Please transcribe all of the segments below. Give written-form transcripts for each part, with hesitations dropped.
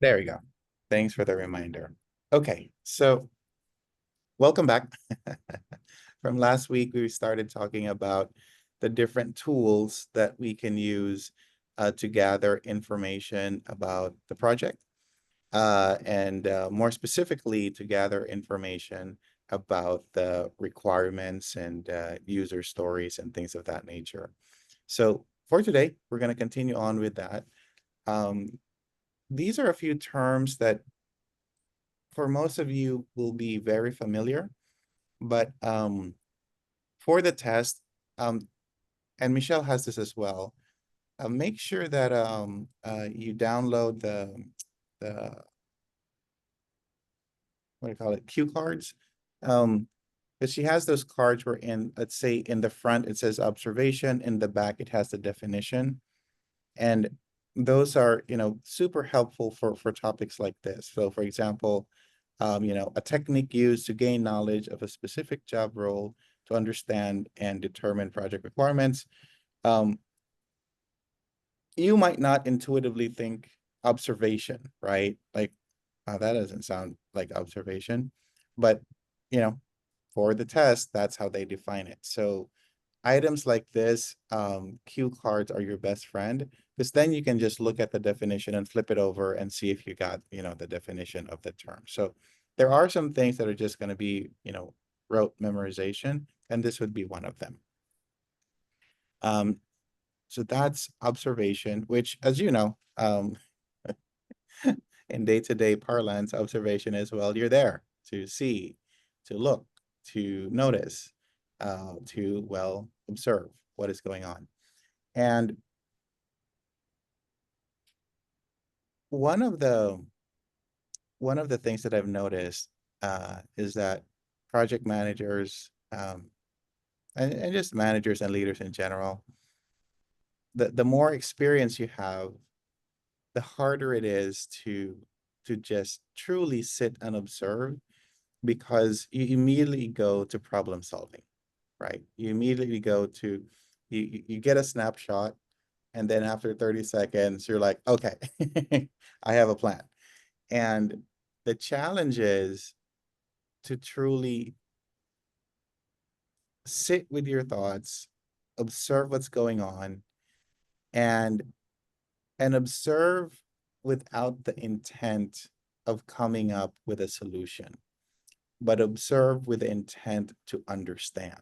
There we go. Thanks for the reminder. Okay, so welcome back. From last week, we started talking about the different tools that we can use to gather information about the project, and more specifically, to gather information about the requirements and user stories and things of that nature. So for today, we're going to continue on with that. Um, these are a few terms that for most of you will be very familiar, but for the test, um, and Michelle has this as well, make sure that you download the what do you call it, cue cards. Because she has those cards where in, let's say in the front it says observation, in the back it has the definition. And those are, super helpful for topics like this. So for example, a technique used to gain knowledge of a specific job role to understand and determine project requirements. Um, you might not intuitively think observation, right? Like, that doesn't sound like observation, but you know, for the test, that's how they define it. So items like this, cue cards are your best friend, because then you can just look at the definition and flip it over and see if you got, the definition of the term. So there are some things that are just going to be, rote memorization, and this would be one of them. Um, so that's observation, which, as you know, in day-to-day parlance, observation is, well, you're there to see, to look, to notice, to, well, observe what is going on. And one of the one of the things that I've noticed is that project managers, and just managers and leaders in general, the more experience you have, the harder it is to just truly sit and observe, because you immediately go to problem solving, right? You immediately go to you get a snapshot, and then after 30 seconds, you're like, okay, I have a plan. And the challenge is to truly sit with your thoughts, observe what's going on, and observe without the intent of coming up with a solution, but observe with the intent to understand.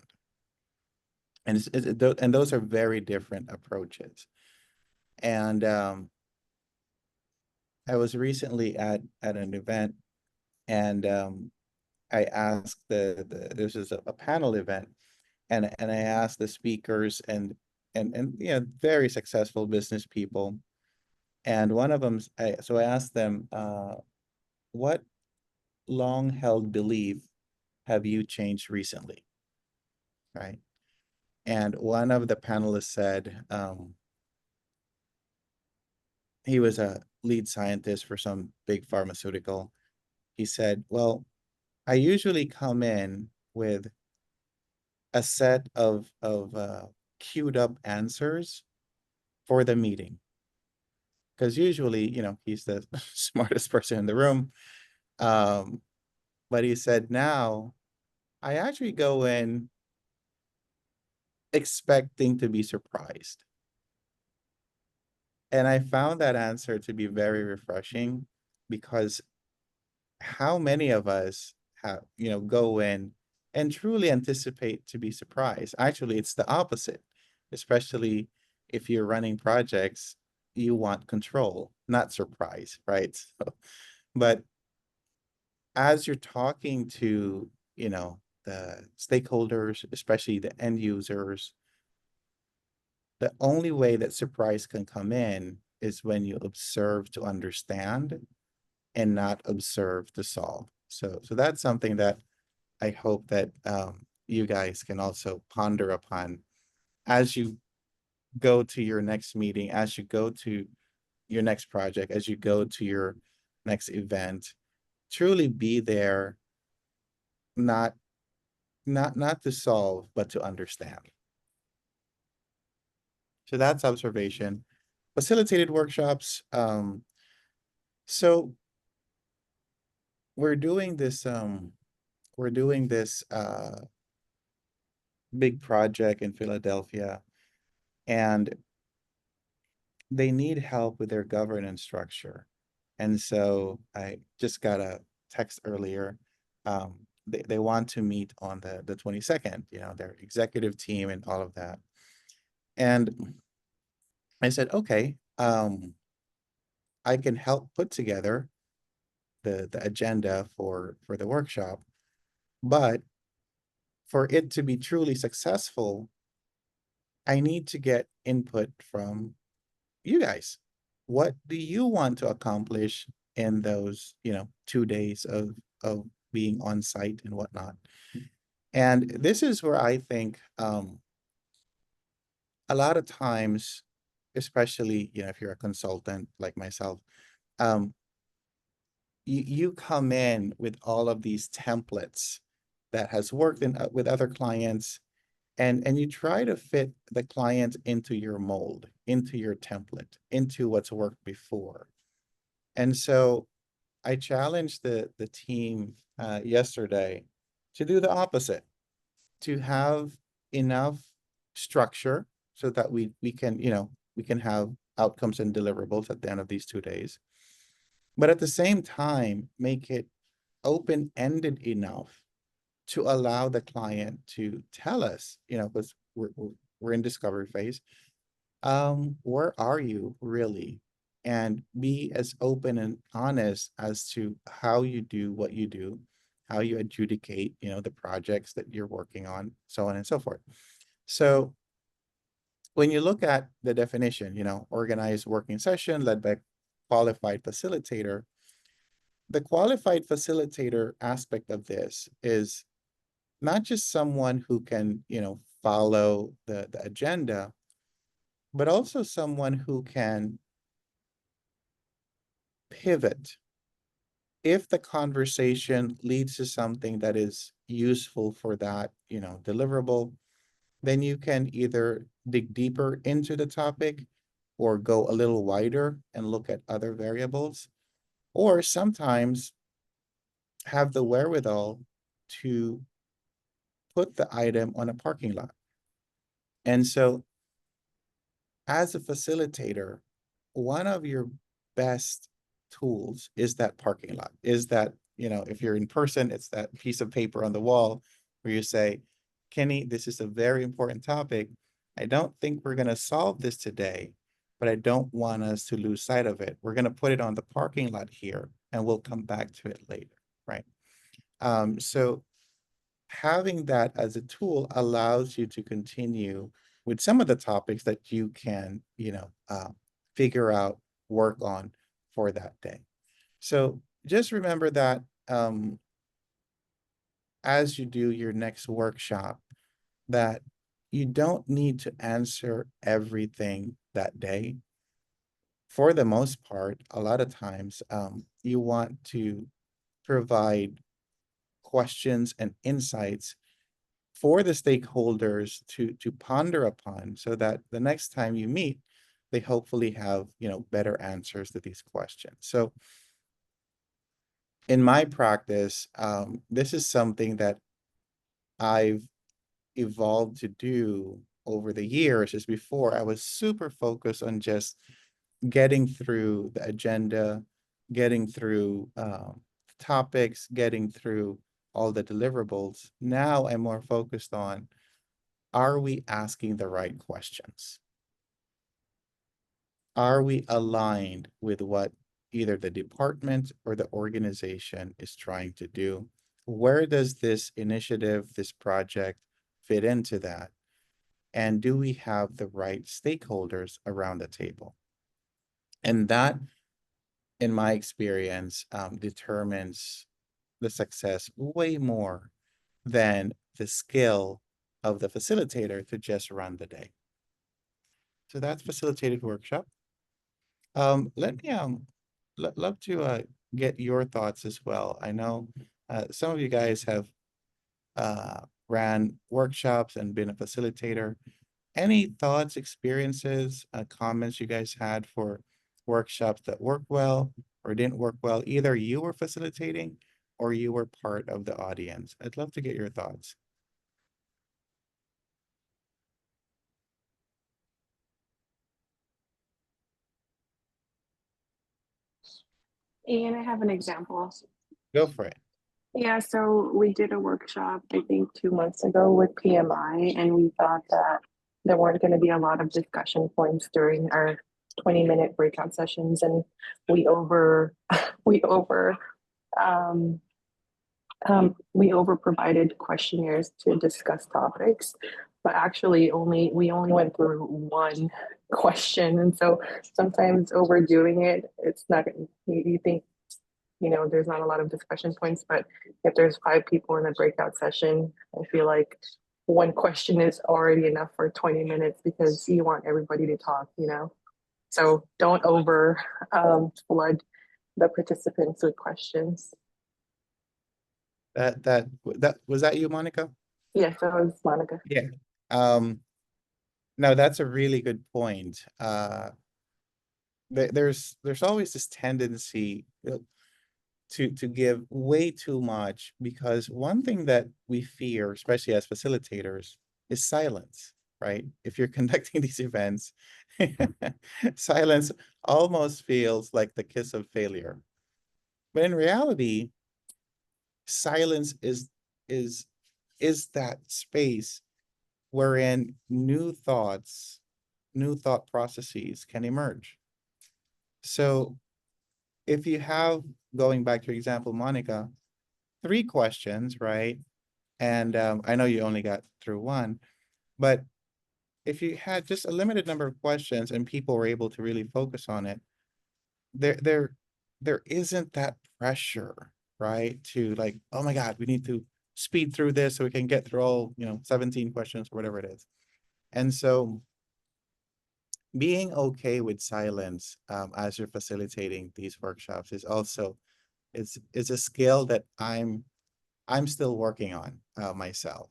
And and those are very different approaches. And I was recently at an event, and I asked this is a panel event, and I asked the speakers, and very successful business people, and one of them, so I asked them, what long held belief have you changed recently, right? And one of the panelists said, he was a lead scientist for some big pharmaceutical. He said, well, I usually come in with a set of queued up answers for the meeting, because usually, he's the smartest person in the room. Um, but he said, now I actually go in expecting to be surprised. And I found that answer to be very refreshing, because how many of us have, go in and truly anticipate to be surprised? Actually, it's the opposite, especially if you're running projects, you want control, not surprise, right? So, but as you're talking to, the stakeholders, especially the end users, the only way that surprise can come in is when you observe to understand and not observe to solve. So that's something that I hope that you guys can also ponder upon as you go to your next meeting, as you go to your next project, as you go to your next event. Truly be there, not not to solve, but to understand. So that's observation. Facilitated workshops. So we're doing this we're doing this big project in Philadelphia, and they need help with their governance structure. And so I just got a text earlier. They want to meet on the 22nd, their executive team and all of that. And I said, okay, I can help put together the agenda for the workshop, but for it to be truly successful, I need to get input from you guys. What do you want to accomplish in those, 2 days of being on site and whatnot? And this is where I think a lot of times, especially, if you're a consultant like myself, um, you come in with all of these templates that has worked with other clients, and you try to fit the client into your mold, into your template, into what's worked before. And so I challenged the team yesterday to do the opposite, to have enough structure so that we can have outcomes and deliverables at the end of these 2 days, but at the same time make it open-ended enough to allow the client to tell us, because we're in discovery phase, where are you really? And be as open and honest as to how you do what you do, how you adjudicate, the projects that you're working on, so on and so forth. So when you look at the definition, organized working session led by qualified facilitator, the qualified facilitator aspect of this is not just someone who can, follow the agenda, but also someone who can pivot if the conversation leads to something that is useful for that, deliverable. Then you can either dig deeper into the topic or go a little wider and look at other variables, or sometimes have the wherewithal to put the item on a parking lot. And so as a facilitator, one of your best tools is that parking lot, is that, if you're in person, it's that piece of paper on the wall where you say, Kenny, this is a very important topic. I don't think we're going to solve this today, but I don't want us to lose sight of it. We're going to put it on the parking lot here and we'll come back to it later, right? So having that as a tool allows you to continue with some of the topics that you can, figure out, work on for that day. So just remember that as you do your next workshop, that you don't need to answer everything that day. For the most part, a lot of times, you want to provide questions and insights for the stakeholders to ponder upon, so that the next time you meet, they hopefully have, better answers to these questions. So in my practice, this is something that I've evolved to do over the years. Is before I was super focused on just getting through the agenda, getting through topics, getting through all the deliverables. Now I'm more focused on, are we asking the right questions? Are we aligned with what either the department or the organization is trying to do? Where does this initiative, this project fit into that? And do we have the right stakeholders around the table? And that, in my experience, determines the success way more than the skill of the facilitator to just run the day. So that's facilitated workshop. Let me love to get your thoughts as well. I know some of you guys have ran workshops and been a facilitator. Any thoughts, experiences, comments you guys had for workshops that work well, or didn't work well, either you were facilitating or you were part of the audience? I'd love to get your thoughts. And I have an example. Go for it. Yeah, so we did a workshop, I think 2 months ago with PMI, and we thought that there weren't going to be a lot of discussion points during our 20-minute breakout sessions, and we over we over um, we over provided questionnaires to discuss topics, but actually only we only went through one question, and so sometimes overdoing it, it's not. You think there's not a lot of discussion points, but if there's 5 people in a breakout session, I feel like one question is already enough for 20 minutes because you want everybody to talk. So don't over flood the participants with questions. That was that you, Monica? Yes, that was Monica. Yeah. Um, no, that's a really good point. There's always this tendency to give way too much, because one thing that we fear, especially as facilitators, is silence, right? If you're conducting these events, silence almost feels like the kiss of failure. But in reality, silence is is that space wherein new thought processes can emerge. So if you have, going back to your example, Monica, 3 questions, right? And I know you only got through one, but if you had just a limited number of questions and people were able to really focus on it, there there there isn't that pressure, right? To like, oh my God, we need to speed through this so we can get through all, 17 questions or whatever it is. And so being okay with silence as you're facilitating these workshops is also is a skill that I'm still working on myself,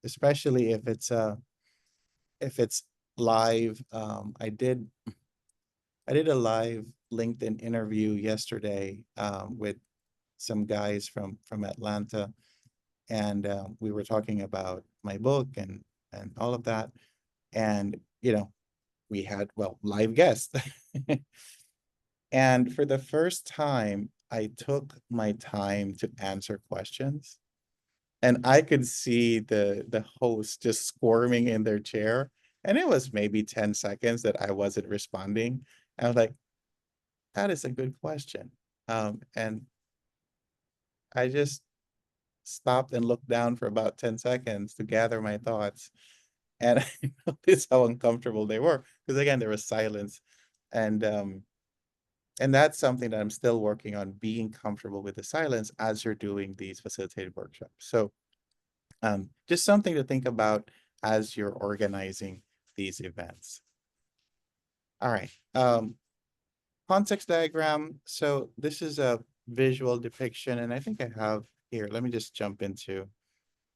especially if it's live. I did a live LinkedIn interview yesterday with some guys from Atlanta, and we were talking about my book and all of that, and we had, well, live guests. And for the first time, I took my time to answer questions. And I could see the host just squirming in their chair. And it was maybe 10 seconds that I wasn't responding. I was like, that is a good question. And I just stopped and looked down for about 10 seconds to gather my thoughts. And I noticed how uncomfortable they were. Because again, there was silence. And and that's something that I'm still working on, being comfortable with the silence as you're doing these facilitated workshops. So just something to think about as you're organizing these events. All right. Context diagram. So this is a visual depiction, and I think I have here. Let me just jump into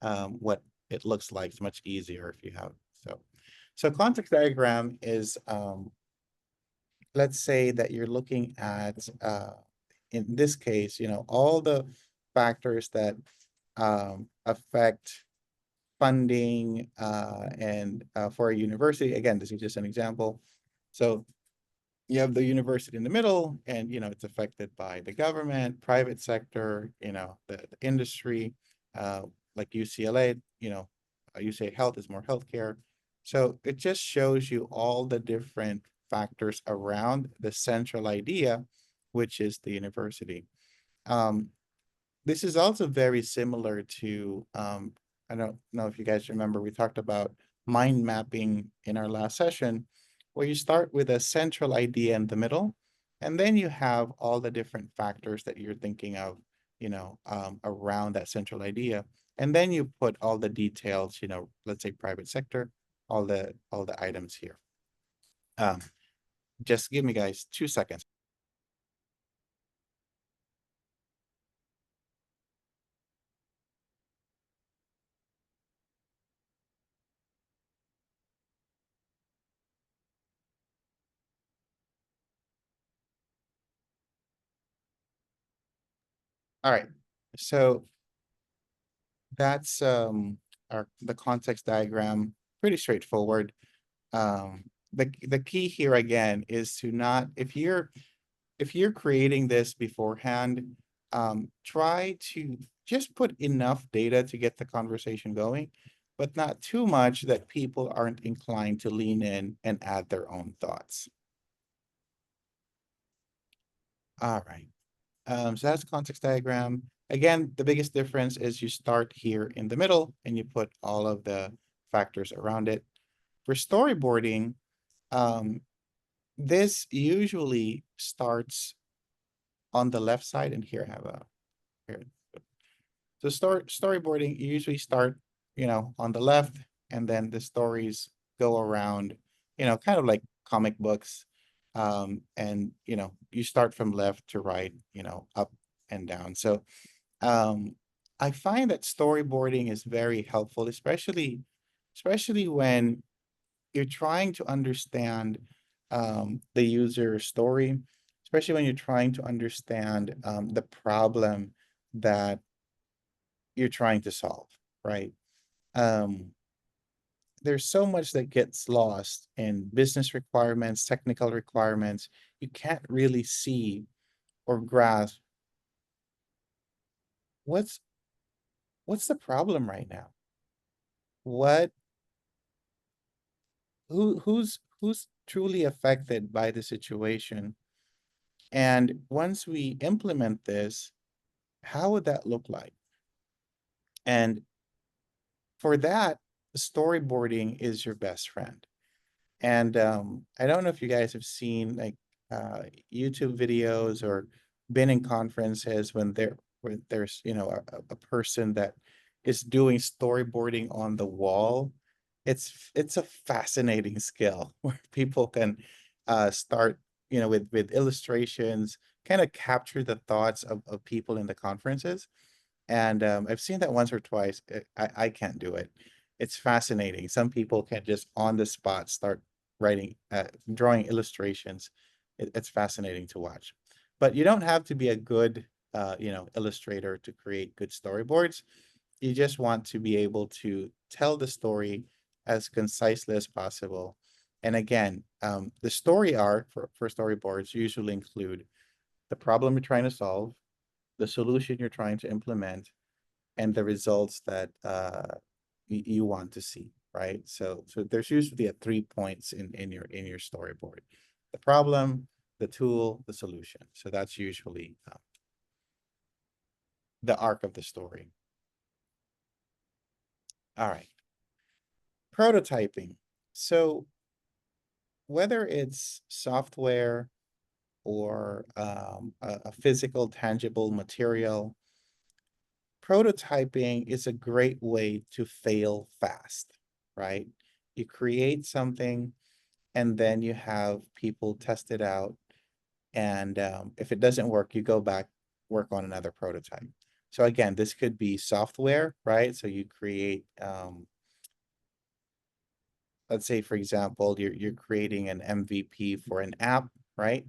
what it looks like. It's much easier if you have. So context diagram is, let's say that you're looking at, in this case, all the factors that affect funding and for a university. Again, this is just an example. So you have the university in the middle, and it's affected by the government, private sector, the industry, uh, like UCLA. UCLA Health is more healthcare. So it just shows you all the different factors around the central idea, which is the university. Um, this is also very similar to, I don't know if you guys remember, we talked about mind mapping in our last session, where you start with a central idea in the middle, and then you have all the different factors that you're thinking of, around that central idea. And then you put all the details, let's say private sector, all the items here. Um, just give me, guys, 2 seconds. All right. So that's the context diagram. Pretty straightforward. The key here again is to not, if you're creating this beforehand, try to just put enough data to get the conversation going, but not too much that people aren't inclined to lean in and add their own thoughts. All right. So that's context diagram. Again, the biggest difference is you start here in the middle and you put all of the factors around it. For storyboarding, um, this usually starts on the left side, and here I have a here. So storyboarding, you usually start, on the left, and then the stories go around, kind of like comic books. And you start from left to right, up and down. So um, I find that storyboarding is very helpful, especially when you're trying to understand the user story, especially when you're trying to understand the problem that you're trying to solve, right? Um, there's so much that gets lost in business requirements, technical requirements. You can't really see or grasp what's what's the problem right now. What who's truly affected by the situation? And once we implement this, how would that look like? And for that, storyboarding is your best friend. And I don't know if you guys have seen like uh, YouTube videos or been in conferences when where there's a person that is doing storyboarding on the wall. It's a fascinating skill where people can start with illustrations, kind of capture the thoughts of people in the conferences. And I've seen that once or twice. I can't do it. It's fascinating. Some people can just on the spot start writing, drawing illustrations. It's fascinating to watch. But you don't have to be a good, illustrator to create good storyboards. You just want to be able to tell the story as concisely as possible. And again, the story arc for storyboards usually include the problem you're trying to solve, the solution you're trying to implement, and the results that you want to see, right? So there's usually a 3 points in your storyboard: the problem, the tool, the solution. So that's usually the arc of the story. All right, prototyping. So whether it's software or a physical, tangible material, prototyping is a great way to fail fast, right? You create something and then you have people test it out. And if it doesn't work, you go back, work on another prototype. So again, this could be software, right? So you create, let's say, for example, you're creating an MVP for an app, right?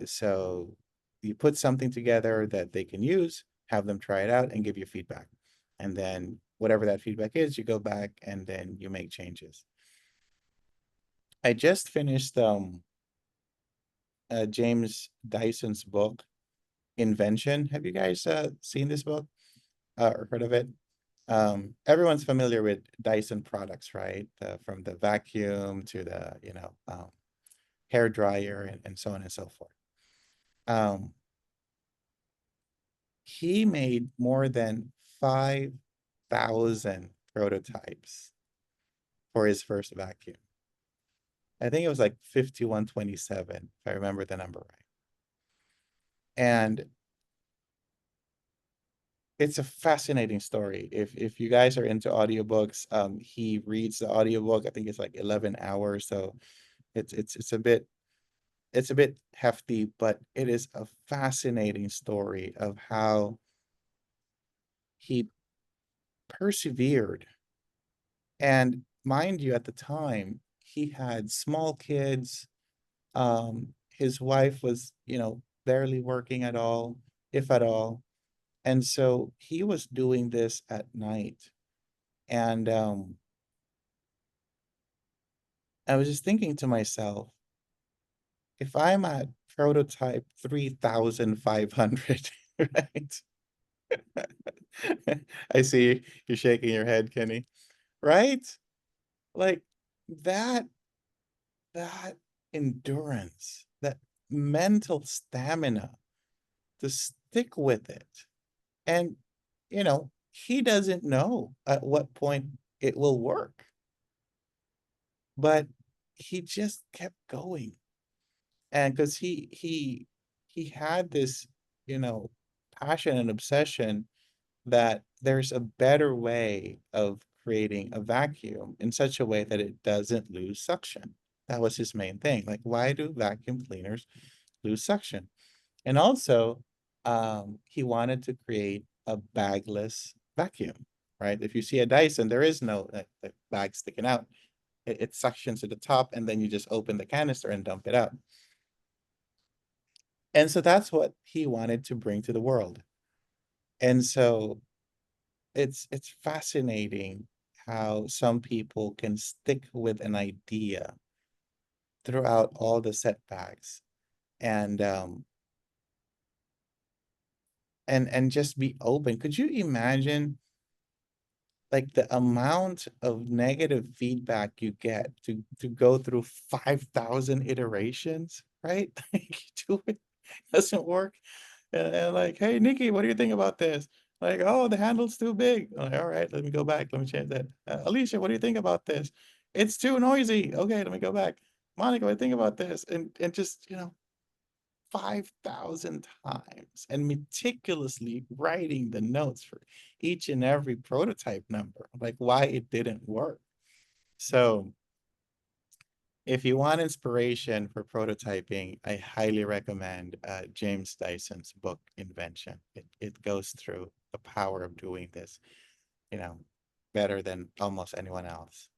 So you put something together that they can use, have them try it out, and give you feedback. And then whatever that feedback is, you go back and then you make changes. I just finished James Dyson's book, Invention. Have you guys seen this book or heard of it? Everyone's familiar with Dyson products, right? From the vacuum to the hair dryer and so on and so forth. Um, he made more than 5,000 prototypes for his first vacuum. I think it was like 5127, if I remember the number right. And it's a fascinating story. If you guys are into audiobooks, he reads the audiobook. I think it's like 11 hours. So it's a bit hefty, but it is a fascinating story of how he persevered. And mind you, at the time, he had small kids. His wife was, barely working at all, if at all. And so he was doing this at night. And I was just thinking to myself, if I'm at prototype 3,500, right? I see you're shaking your head, Kenny, right? Like that, that endurance, that mental stamina to stick with it. And, he doesn't know at what point it will work, but he just kept going. And because he had this, you know, passion and obsession that there's a better way of creating a vacuum in such a way that it doesn't lose suction. That was his main thing. Like, why do vacuum cleaners lose suction? And also, he wanted to create a bagless vacuum, right? If you see a Dyson, there is no like bag sticking out. It suctions to the top, and then you just open the canister and dump it out. And so that's what he wanted to bring to the world. And so it's fascinating how some people can stick with an idea throughout all the setbacks and and just be open. Could you imagine like the amount of negative feedback you get to go through 5,000 iterations, right? Like you do it, doesn't work. And like, hey, Nikki, what do you think about this? Like, oh, the handle's too big. I'm like, all right, let me go back. Let me change that. Alicia, what do you think about this? It's too noisy. Okay, let me go back. Monica, what do you think about this? And just, 5,000 times and meticulously writing the notes for each and every prototype number, like why it didn't work. So if you want inspiration for prototyping, I highly recommend James Dyson's book, Invention. It goes through the power of doing this, you know, better than almost anyone else.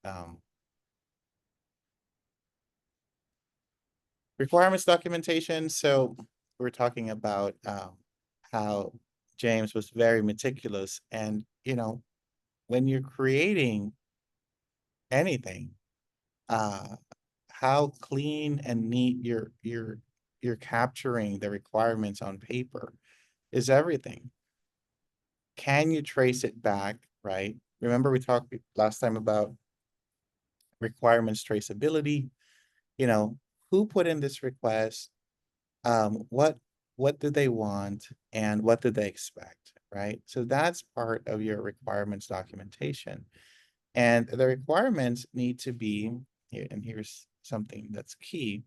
Requirements documentation. So we're talking about how James was very meticulous. And, when you're creating anything, uh, how clean and neat you're capturing the requirements on paper is everything. Can you trace it back, right? Remember we talked last time about requirements traceability, you know, who put in this request, what do they want and what do they expect, right? So that's part of your requirements documentation. And the requirements need to be, and here's something that's key,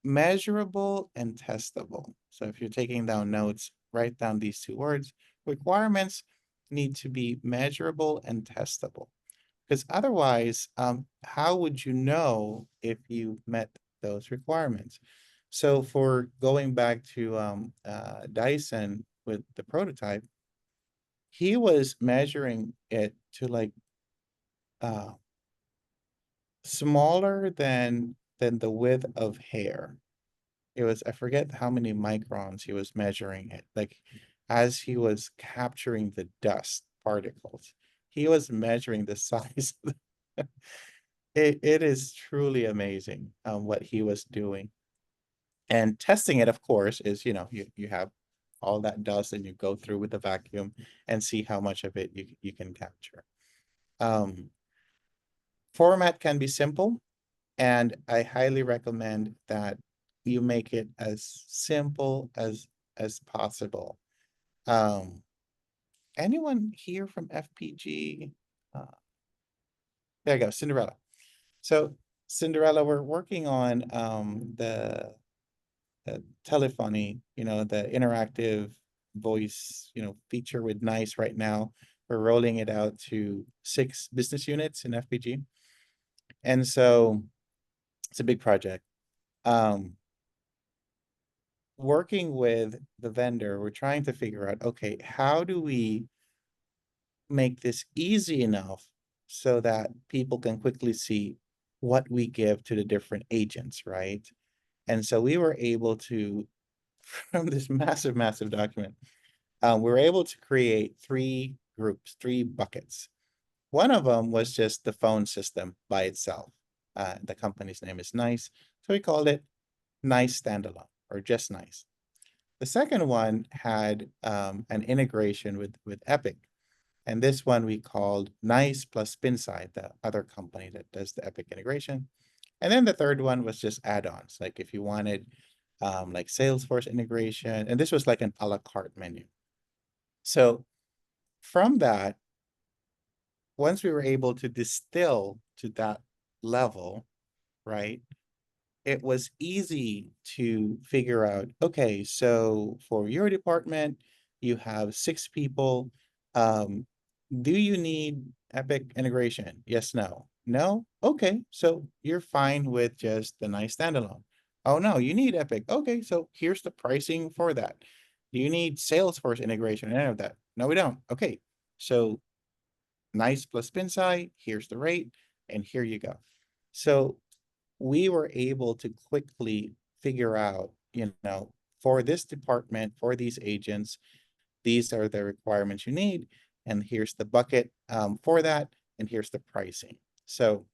measurable and testable. So if you're taking down notes, write down these two words. Requirements need to be measurable and testable. Because otherwise, how would you know if you met those requirements? So for going back to Dyson with the prototype, he was measuring it to like uh, smaller than the width of hair. It was, I forget how many microns he was measuring it. Like as he was capturing the dust particles, he was measuring the size. It is truly amazing what he was doing. And testing it, of course, is, you have all that dust and you go through with the vacuum and see how much of it you can capture. Um, Format can be simple, and I highly recommend that you make it as simple as possible. Um, Anyone here from FPG? Uh, there you go, Cinderella. So Cinderella, we're working on the telephony, the interactive voice, feature with NICE right now. We're rolling it out to 6 business units in FPG. And so it's a big project. Working with the vendor, we're trying to figure out, okay, how do we make this easy enough so that people can quickly see what we give to the different agents, right? And so we were able to, from this massive, massive document, we were able to create three groups, three buckets. One of them was just the phone system by itself. The company's name is Nice, so we called it Nice Standalone or just Nice. The second one had an integration with Epic, and this one we called Nice plus Spinside, the other company that does the Epic integration. And then the third one was just add-ons, like if you wanted like Salesforce integration, and this was like an a la carte menu. So from that, once we were able to distill to that level, right, it was easy to figure out, okay, so for your department, you have 6 people. Um, do you need Epic integration? Yes, no. No? Okay, so you're fine with just the nice standalone. Oh no, you need Epic. Okay, so here's the pricing for that. Do you need Salesforce integration and any of that? No, we don't. Okay, so nice plus Pinsai, here's the rate, and here you go. So we were able to quickly figure out, for this department, for these agents, these are the requirements you need, and here's the bucket for that, and here's the pricing. So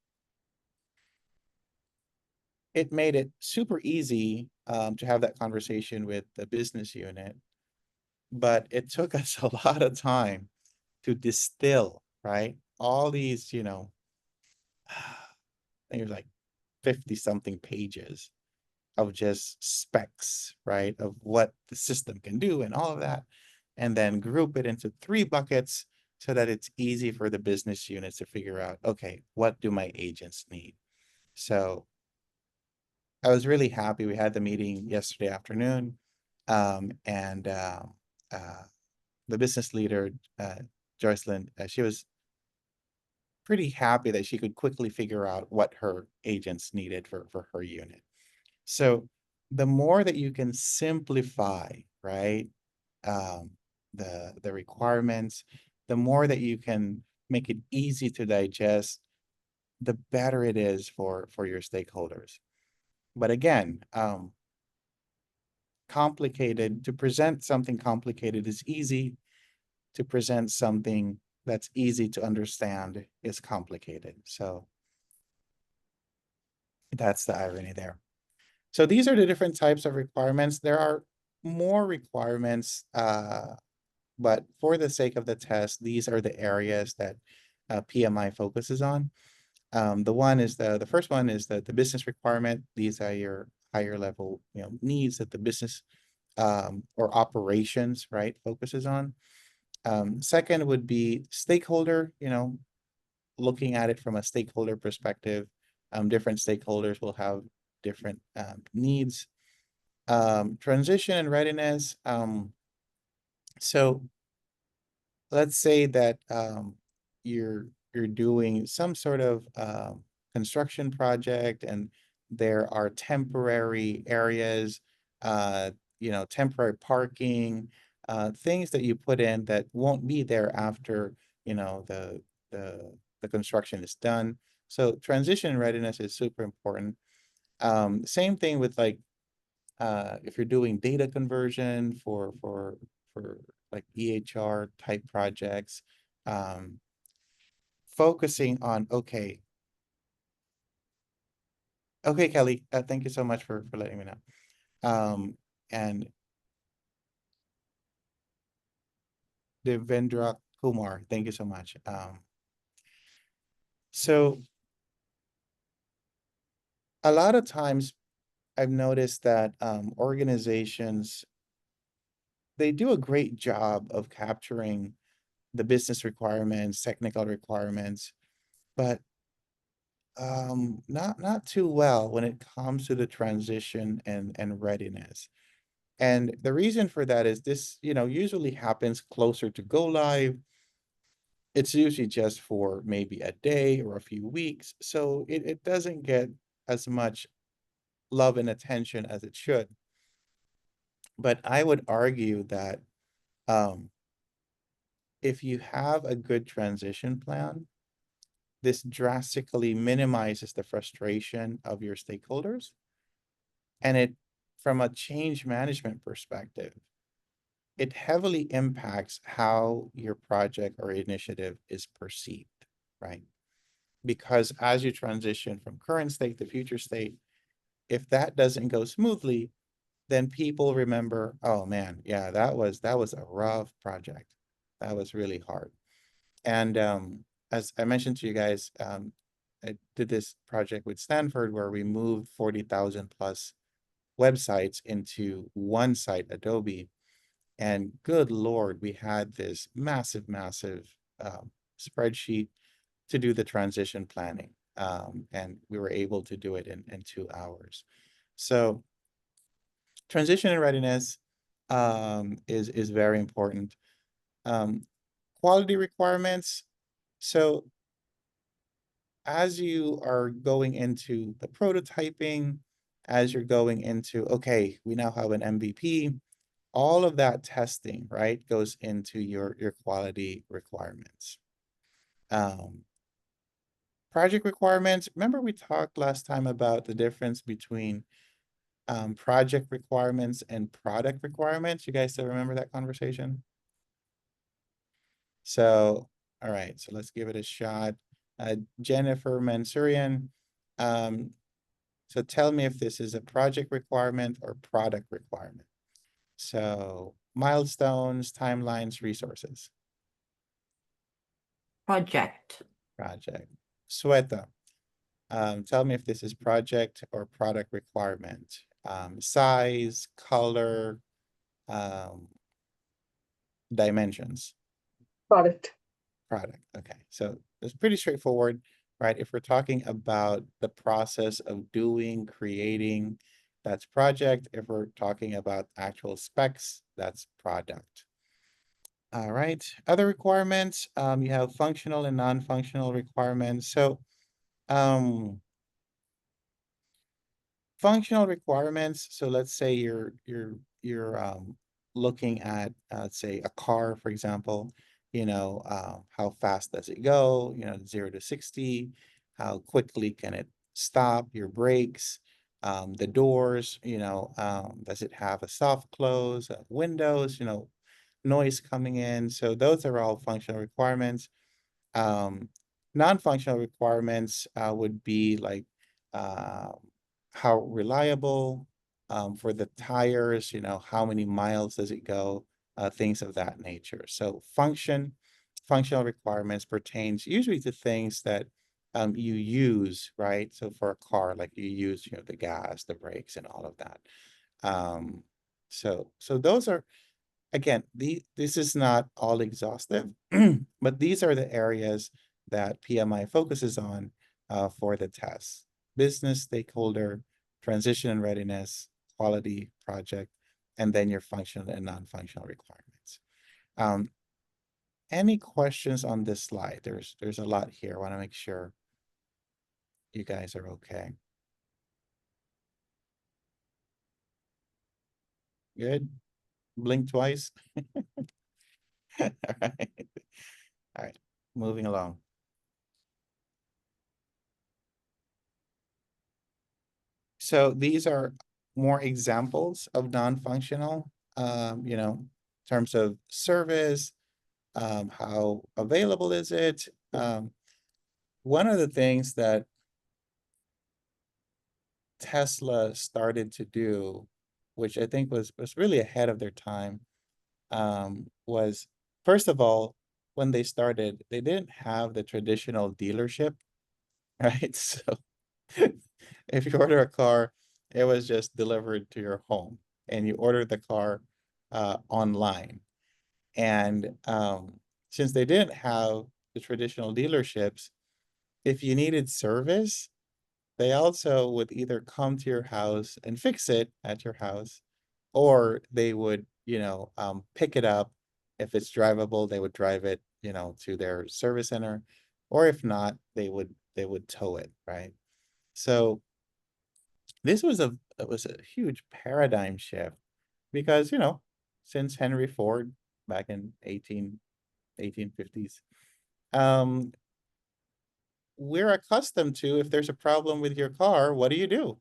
it made it super easy to have that conversation with the business unit, but it took us a lot of time to distill, right? All these, I think it was like 50 something pages of just specs, right? Of what the system can do and all of that, and then group it into 3 buckets so that it's easy for the business units to figure out, okay, what do my agents need? So I was really happy. We had the meeting yesterday afternoon, and the business leader, Joycelyn, she was pretty happy that she could quickly figure out what her agents needed for her unit. So the more that you can simplify, right, um, the requirements, the more that you can make it easy to digest, the better it is for your stakeholders. But again, complicated to present something complicated is easy. To present something that's easy to understand is complicated. So that's the irony there. So these are the different types of requirements. There are more requirements, but for the sake of the test, these are the areas that PMI focuses on. The first one is the business requirement. These are your higher level, needs that the business or operations, right, focuses on. Second would be stakeholder, looking at it from a stakeholder perspective. Different stakeholders will have different needs. Transition and readiness. So let's say that you're doing some sort of construction project, and there are temporary areas, temporary parking, things that you put in that won't be there after the the construction is done. So transition readiness is super important. Same thing with like if you're doing data conversion for like EHR type projects, um, focusing on okay, Kelly, thank you so much for letting me know. And Devendra Kumar, thank you so much. So a lot of times I've noticed that organizations, they do a great job of capturing the business requirements, technical requirements, but not too well when it comes to the transition and readiness. And the reason for that is this, usually happens closer to go live. It's usually just for maybe a day or a few weeks, so it doesn't get as much love and attention as it should. But I would argue that um, if you have a good transition plan, this drastically minimizes the frustration of your stakeholders. And it, from a change management perspective, it heavily impacts how your project or initiative is perceived, right? Because as you transition from current state to future state, if that doesn't go smoothly, then people remember, oh man, yeah, that was a rough project. That was really hard. And as I mentioned to you guys, I did this project with Stanford where we moved 40,000 plus websites into one site, Adobe. And good Lord, we had this massive, massive spreadsheet to do the transition planning. And we were able to do it in 2 hours. So transition and readiness is very important. Um, quality requirements. So as you are going into the prototyping, as you're going into, okay, we now have an MVP, all of that testing, right, goes into your quality requirements. Um, project requirements. Remember we talked last time about the difference between project requirements and product requirements. You guys still remember that conversation? So, all right, so let's give it a shot. Jennifer Mansurian, um, so tell me if this is a project requirement or product requirement. So milestones, timelines, resources, Project. project. Sweta, tell me if this is project or product requirement. Size, color, um, dimensions. Product. Product. Okay, so it's pretty straightforward, right? If we're talking about the process of doing, creating, that's project. If we're talking about actual specs, that's product. All right, other requirements, you have functional and non-functional requirements. So, functional requirements. So let's say you're looking at let's say a car, for example. How fast does it go? 0 to 60. How quickly can it stop? Your brakes, the doors. Does it have a soft close? Windows. Noise coming in. So those are all functional requirements. Um, non-functional requirements would be like uh, how reliable for the tires, how many miles does it go, things of that nature. So functional requirements pertains usually to things that you use, right? So for a car, like you use, the gas, the brakes, and all of that. Um, so those are again, this is not all exhaustive, but these are the areas that PMI focuses on for the tests. Business stakeholder, transition and readiness, quality project, and then your functional and non-functional requirements. Um, any questions on this slide? There's a lot here. I want to make sure you guys are okay. Good. Blink twice. All right. All right. Moving along. So these are more examples of non-functional, in terms of service, how available is it? One of the things that Tesla started to do, which I think was really ahead of their time, was first of all, when they started, they didn't have the traditional dealership, right? So if you order a car, it was just delivered to your home, and you order the car online. And since they didn't have the traditional dealerships, if you needed service, they also would either come to your house and fix it at your house, or they would, pick it up. If it's drivable, they would drive it, to their service center, or if not, they would tow it, right? So this was a huge paradigm shift because, since Henry Ford back in 1850s, um, we're accustomed to, if there's a problem with your car, what do?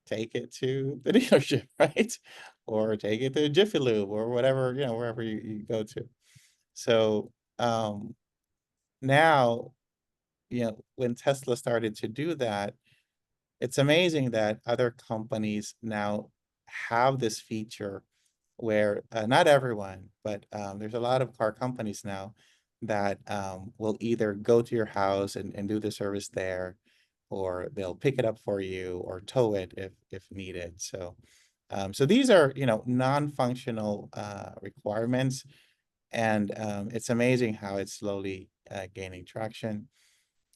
Take it to the dealership, right? or take it to Jiffy Lube or whatever, wherever you go to. So um, now, when Tesla started to do that, it's amazing that other companies now have this feature where not everyone, but there's a lot of car companies now that will either go to your house and do the service there, or they'll pick it up for you or tow it if needed. So these are non-functional requirements, and it's amazing how it's slowly gaining traction.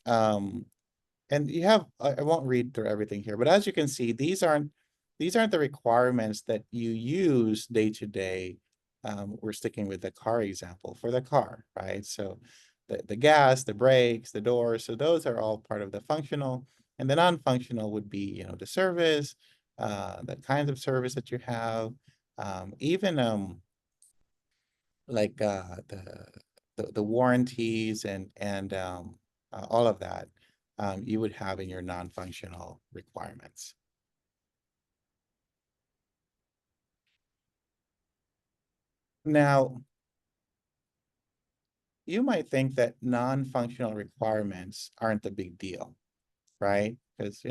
Um, and you have, I won't read through everything here, but as you can see, these aren't the requirements that you use day to day. We're sticking with the car example for the car, right? So the gas, the brakes, the doors, so those are all part of the functional, and the non-functional would be, the service, the kinds of service that you have, even like the warranties and all of that, you would have in your non-functional requirements. Now, you might think that non-functional requirements aren't a big deal, right? Because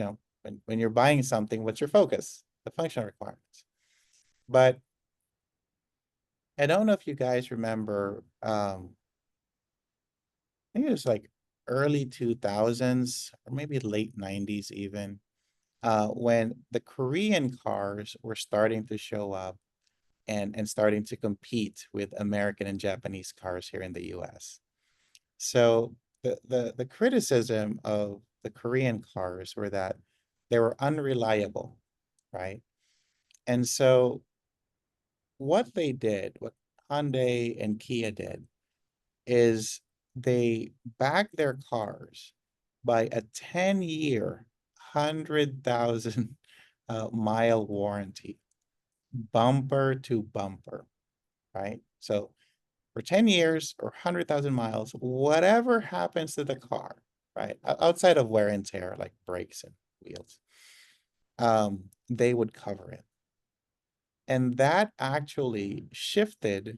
when you're buying something, what's your focus? The functional requirements. But I don't know if you guys remember, I think it was like early 2000s or maybe late 90s even, when the Korean cars were starting to show up and starting to compete with American and Japanese cars here in the US. So the criticism of the Korean cars were that they were unreliable, right? And so what Hyundai and Kia did, is they backed their cars by a 10-year, 100,000 mile warranty, bumper to bumper, right? So for 10 years or 100,000 miles, whatever happens to the car, right? Outside of wear and tear, like brakes and wheels, they would cover it. And that actually shifted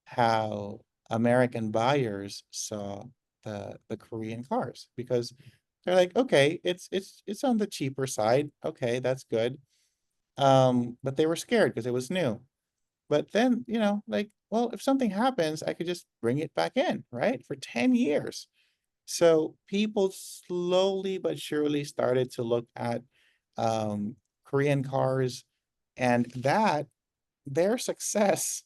how American buyers saw the Korean cars, because they're like, okay, it's on the cheaper side. Okay, that's good. But they were scared because it was new. But then, like, well, if something happens, I could just bring it back in, right? For 10 years. So people slowly but surely started to look at um, Korean cars, and that their success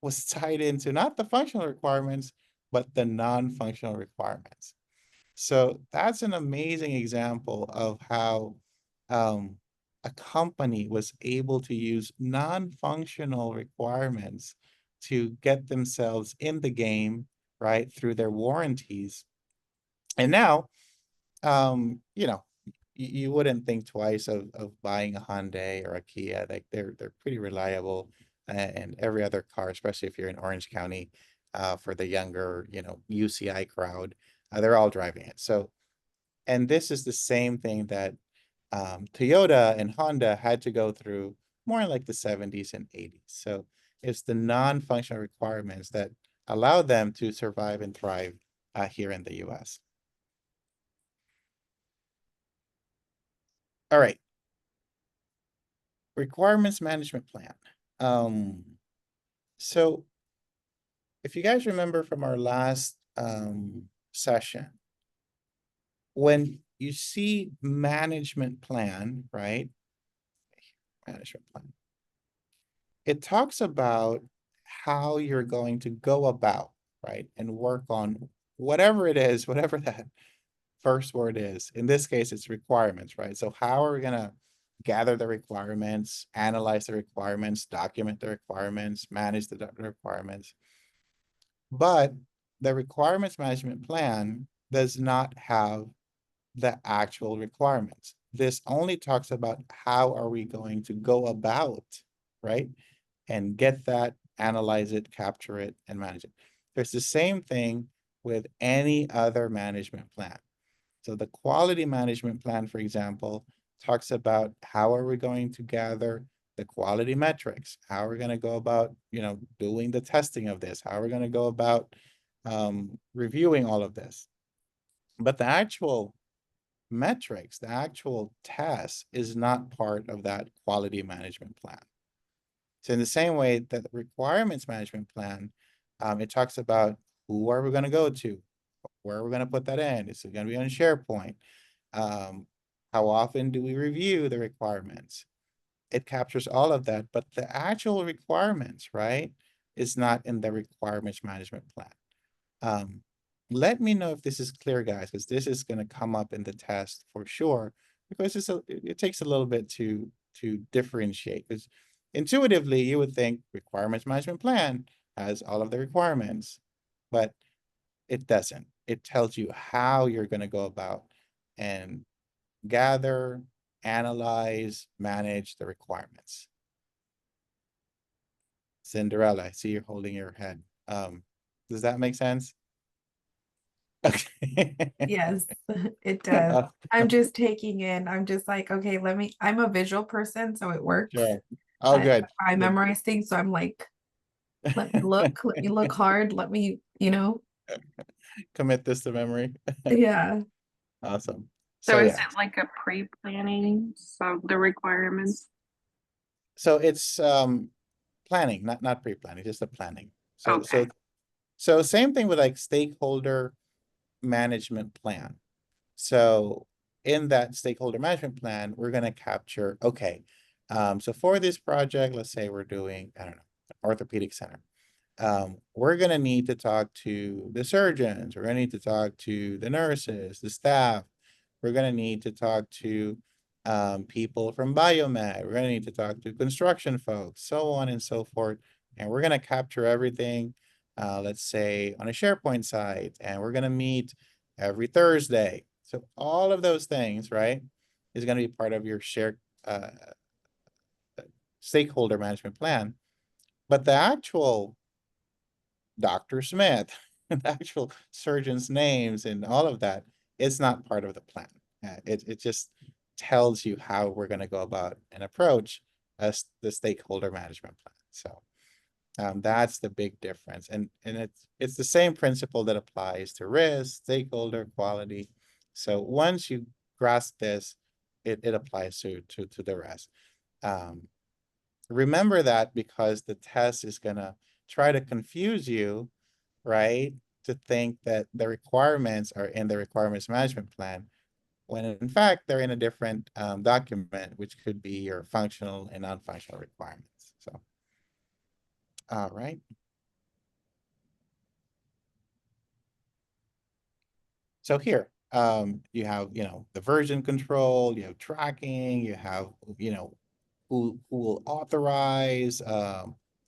was tied into not the functional requirements, but the non-functional requirements. So that's an amazing example of how um, a company was able to use non-functional requirements to get themselves in the game, right, through their warranties. And now, you wouldn't think twice of buying a Hyundai or a Kia. Like they're pretty reliable, and every other car, especially if you're in Orange County, for the younger, UCI crowd, they're all driving it. So, and this is the same thing that Toyota and Honda had to go through more in like the 70s and 80s. So it's the non-functional requirements that allow them to survive and thrive here in the US. All right, requirements management plan. Um, so if you guys remember from our last session, when you see management plan, right? Management plan. It talks about how you're going to go about, right? And work on whatever it is, whatever that first word is. In this case, it's requirements, right? So how are we going to gather the requirements, analyze the requirements, document the requirements, manage the requirements? But the requirements management plan does not have the actual requirements. This only talks about how are we going to go about, right? And get that, analyze it, capture it, and manage it. There's the same thing with any other management plan. So the quality management plan, for example, talks about how are we going to gather the quality metrics, how we're going to go about, doing the testing of this, how we're going to go about reviewing all of this. But the actual metrics, the actual test is not part of that quality management plan. So in the same way that the requirements management plan, it talks about who are we going to go to, where are we going to put that in? Is it going to be on SharePoint? How often do we review the requirements? It captures all of that, but the actual requirements, right, is not in the requirements management plan. Let me know if this is clear, guys, because this is going to come up in the test for sure, because it takes a little bit to differentiate, because intuitively you would think requirements management plan has all of the requirements, but it doesn't. It tells you how you're going to go about and gather, analyze, manage the requirements. Cinderella, I see you're holding your head. Does that make sense? Okay. Yes, it does. Uh, I'm just taking in, I'm just like, okay, I'm a visual person, so it works. sure. Oh, good. I Good. memorize things, so I'm like, let me look hard, let me, Commit this to memory. yeah. Awesome. So So is yeah, it like a pre-planning? So the requirements? so it's planning, not pre-planning, just the planning. So Okay. same thing with like stakeholder management plan. So in that stakeholder management plan, we're going to capture, okay, so for this project, let's say we're doing, I don't know, an orthopedic center. We're going to need to talk to the surgeons. We're going to need to talk to the nurses, the staff. We're going to need to talk to people from biomed. We're going to need to talk to construction folks, so on and so forth. And we're going to capture everything, let's say on a SharePoint site, and we're going to meet every Thursday. So all of those things, right, is going to be part of your shared stakeholder management plan. But the actual Dr. Smith, the actual surgeon's names and all of that, it's not part of the plan. It just tells you how we're going to go about and approach as the stakeholder management plan. So that's the big difference. And it's the same principle that applies to risk, stakeholder, quality. So once you grasp this, it applies to the rest. Remember that, because the test is gonna try to confuse you, right? To think that the requirements are in the requirements management plan, when in fact they're in a different document, which could be your functional and non-functional requirements. So, all right. So here, you have, the version control, you have tracking, you have, who will authorize,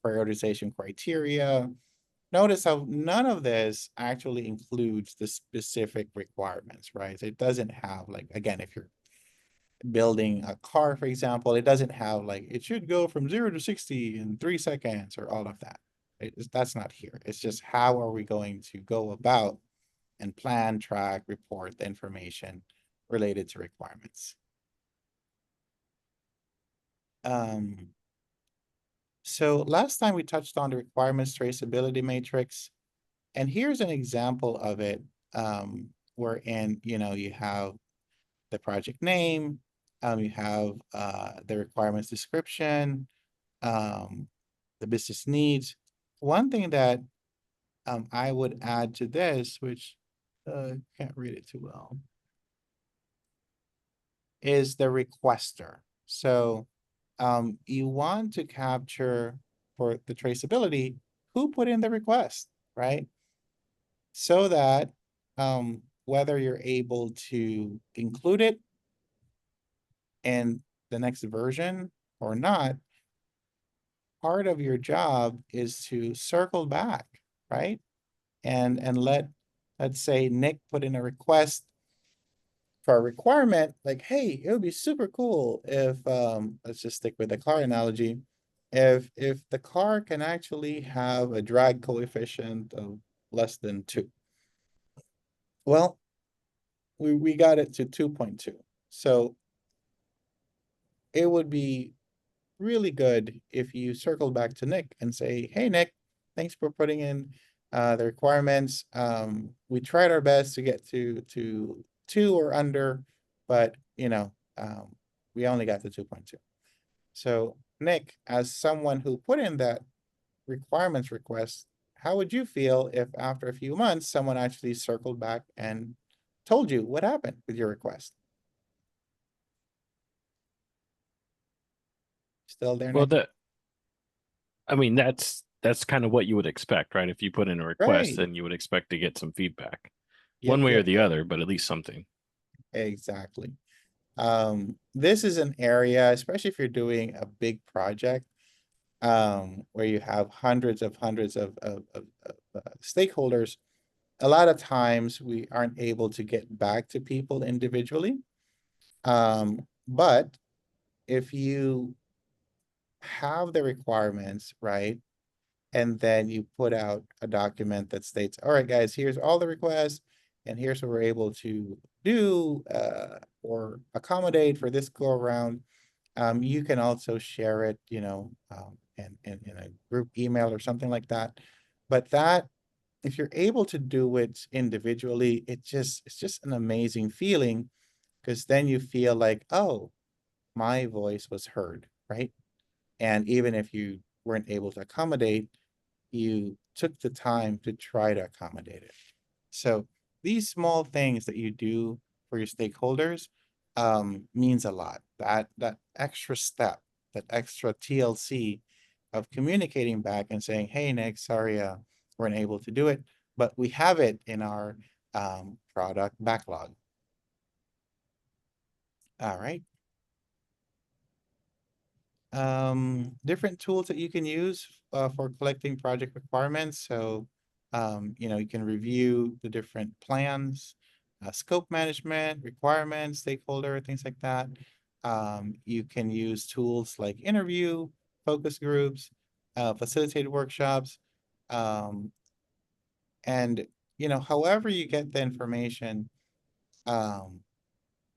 prioritization criteria. Notice how none of this actually includes the specific requirements, right? So it doesn't have, like, again, if you're building a car, for example, it doesn't have like, it should go from 0 to 60 in 3 seconds or all of that. That's not here. It's just how are we going to go about and plan, track, report the information related to requirements. So last time we touched on the requirements traceability matrix, and here's an example of it, wherein, you have the project name, you have the requirements description, the business needs. One thing that I would add to this, which can't read it too well, is the requester. So you want to capture for the traceability who put in the request, right? So that whether you're able to include it in the next version or not, part of your job is to circle back, right? And let's say Nick put in a request for a requirement, like, hey, it would be super cool if let's just stick with the car analogy. If the car can actually have a drag coefficient of less than 2. Well, we got it to 2.2. So it would be really good if you circle back to Nick and say, hey, Nick, thanks for putting in the requirements. We tried our best to get to 2 or under, but we only got to 2.2. So Nick, as someone who put in that requirements request, how would you feel if after a few months, someone actually circled back and told you what happened with your request? Still there, Well, Nick? I mean, that's kind of what you would expect, right? If you put in a request, Right. then you would expect to get some feedback, Yep, one way or yep, the yep. other, but at least something. Exactly. This is an area, especially if you're doing a big project, where you have hundreds of stakeholders. A lot of times we aren't able to get back to people individually. But if you have the requirements, right? And then you put out a document that states, all right, guys, here's all the requests, and here's what we're able to do or accommodate for this go around. You can also share it, in a group email or something like that. But that, if you're able to do it individually, it's just an amazing feeling, because then you feel like, oh, my voice was heard, right? And even if you weren't able to accommodate, you took the time to try to accommodate it. So these small things that you do for your stakeholders means a lot. That extra step, that extra TLC of communicating back and saying, hey, Nick, sorry, weren't able to do it, but we have it in our product backlog. All right. Different tools that you can use for collecting project requirements. So, you can review the different plans, scope management, requirements, stakeholder, things like that. You can use tools like interview, focus groups, facilitated workshops, um, and however you get the information. Um,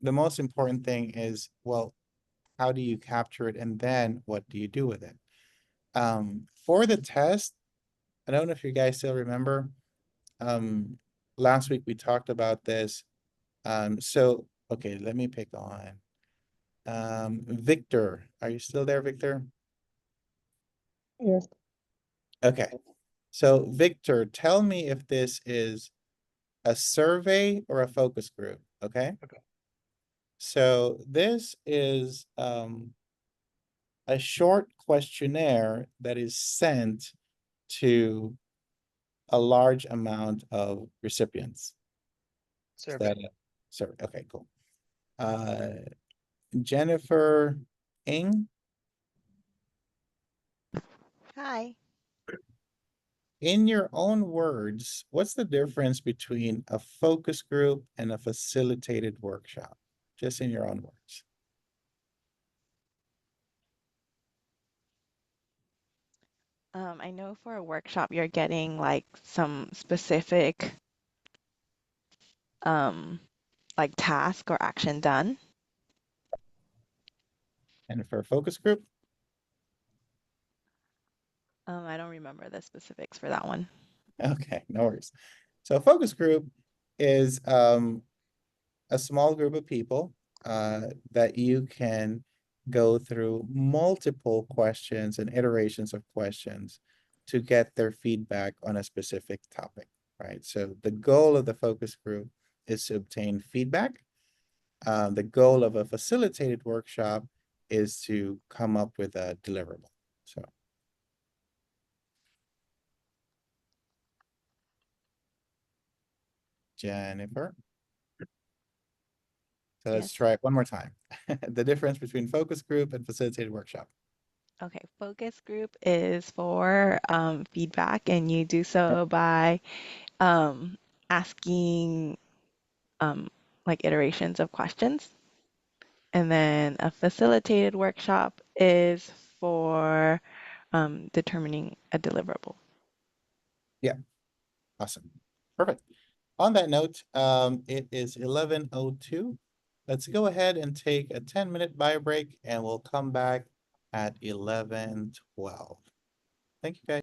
the most important thing is, well, how do you capture it, and then what do you do with it? For the test, I don't know if you guys still remember. Last week we talked about this. So okay, let me pick on Victor. Are you still there, Victor? Yes. Okay. So Victor, tell me if this is a survey or a focus group, okay? Okay. So this is a short questionnaire that is sent to a large amount of recipients. Is Survey. that it? Sorry. Okay, cool. Jennifer Ing, Hi. in your own words, what's the difference between a focus group and a facilitated workshop? Just in your own words. I know for a workshop you're getting like some specific um like task or action done. And for a focus group, I don't remember the specifics for that one. okay, no worries. So a focus group is a small group of people that you can go through multiple questions and iterations of questions to get their feedback on a specific topic, right? So the goal of the focus group is to obtain feedback. The goal of a facilitated workshop is to come up with a deliverable. So Jennifer. So let's Yes. try it one more time. The difference between focus group and facilitated workshop. Okay, focus group is for feedback, and you do so by um, asking like iterations of questions. And then a facilitated workshop is for determining a deliverable. Yeah, awesome. Perfect. On that note, it is 11:02. Let's go ahead and take a 10-minute bio break, and we'll come back at 11:12. Thank you, guys.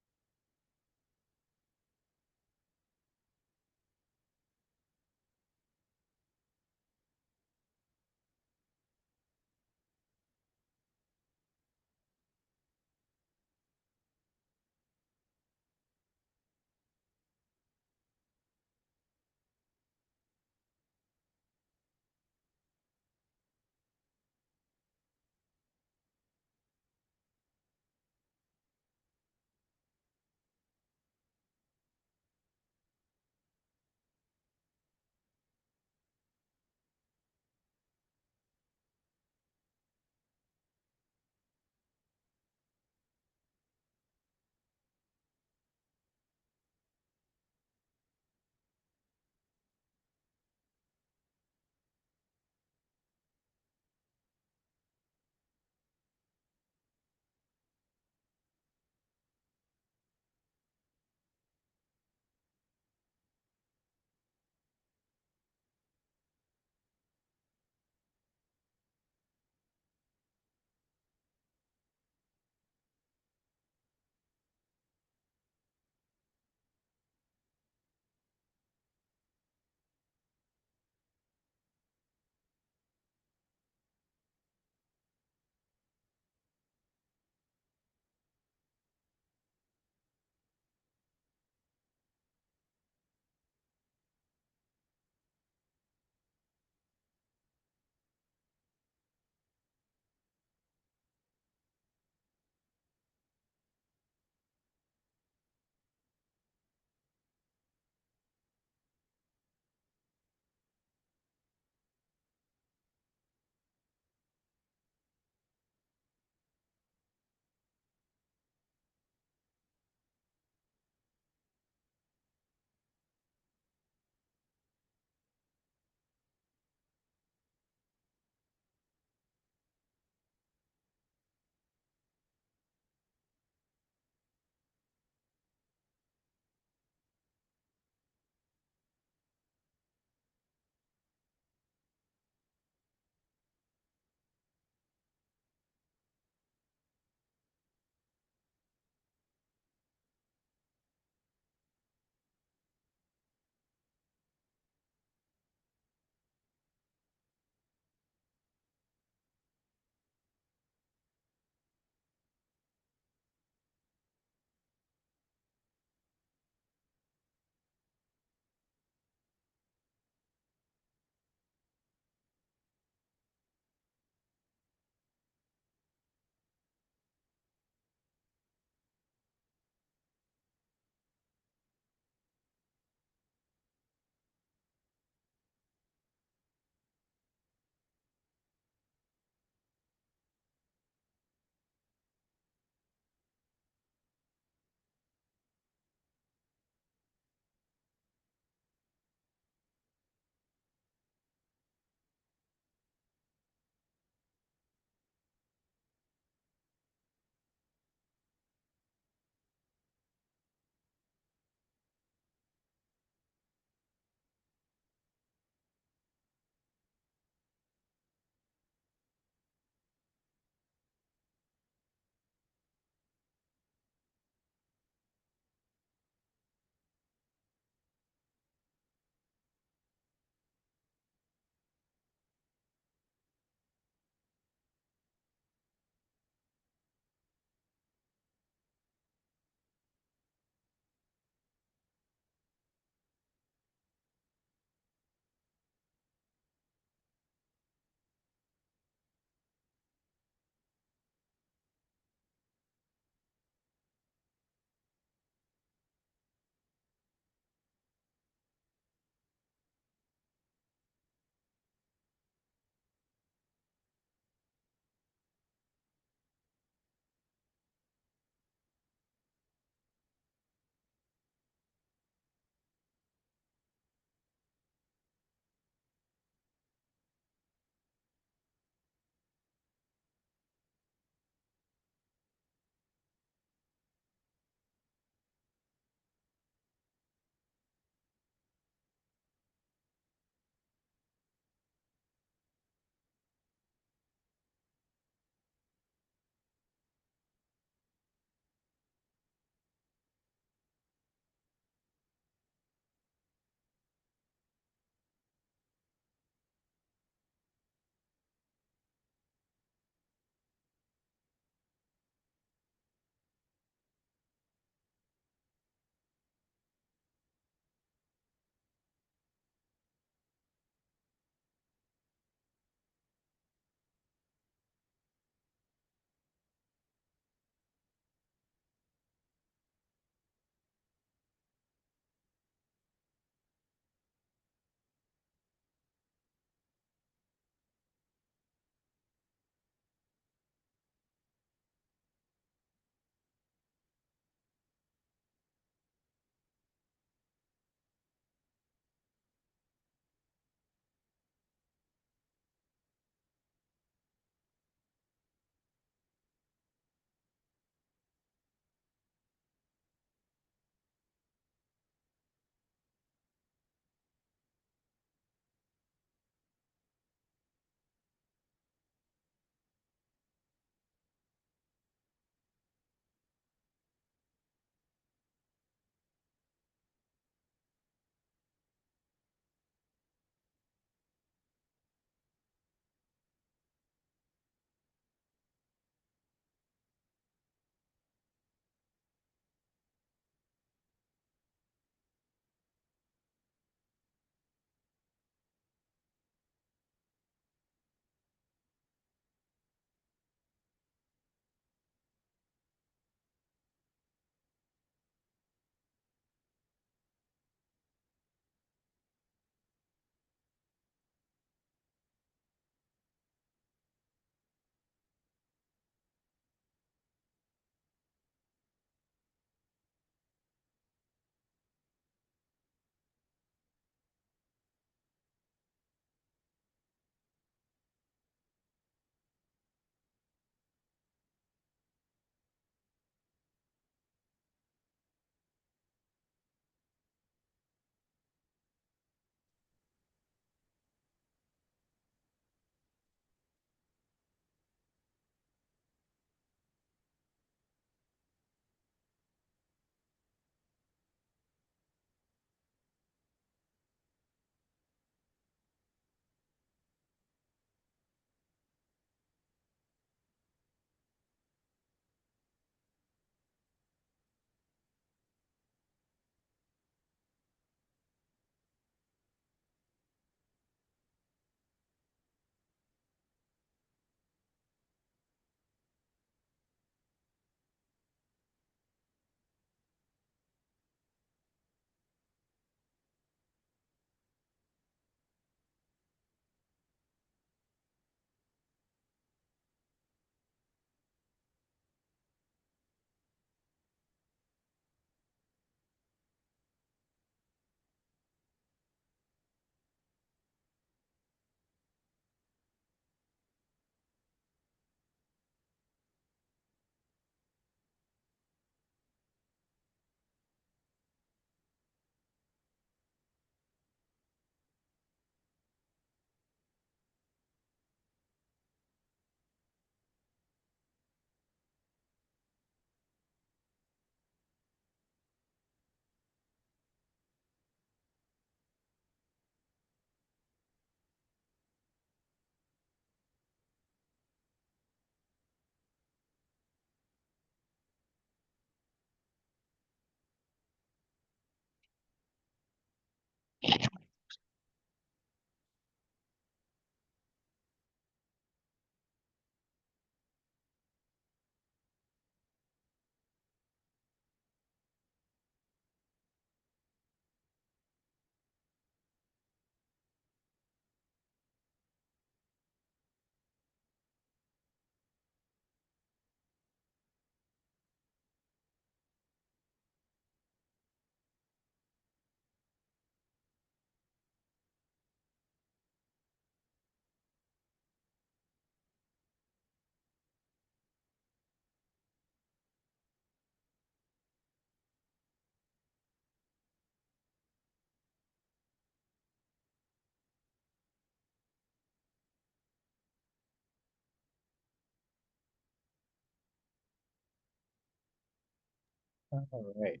All right.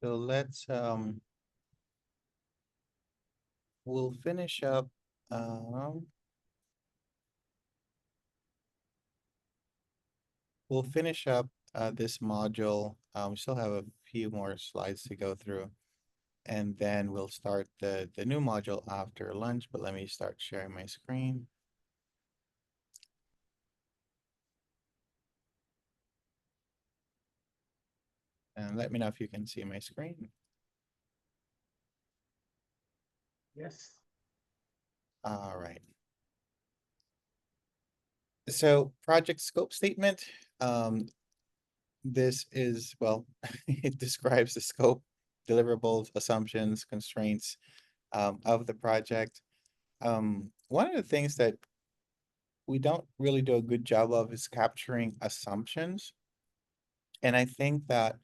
So we'll finish up, um, this module. We still have a few more slides to go through, and then we'll start the new module after lunch, but let me start sharing my screen. And let me know if you can see my screen. Yes. All right. So project scope statement, this is, well, it describes the scope, deliverables, assumptions, constraints of the project. One of the things that we don't really do a good job of is capturing assumptions. And I think that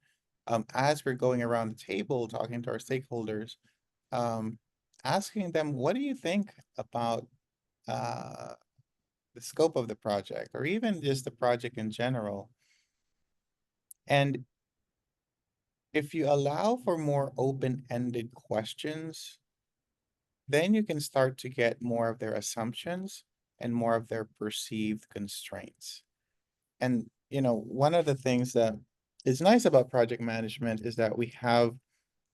as we're going around the table talking to our stakeholders, um, asking them, what do you think about uh, the scope of the project, or even just the project in general? And if you allow for more open-ended questions, then you can start to get more of their assumptions and more of their perceived constraints. And, one of the things that is nice about project management is that we have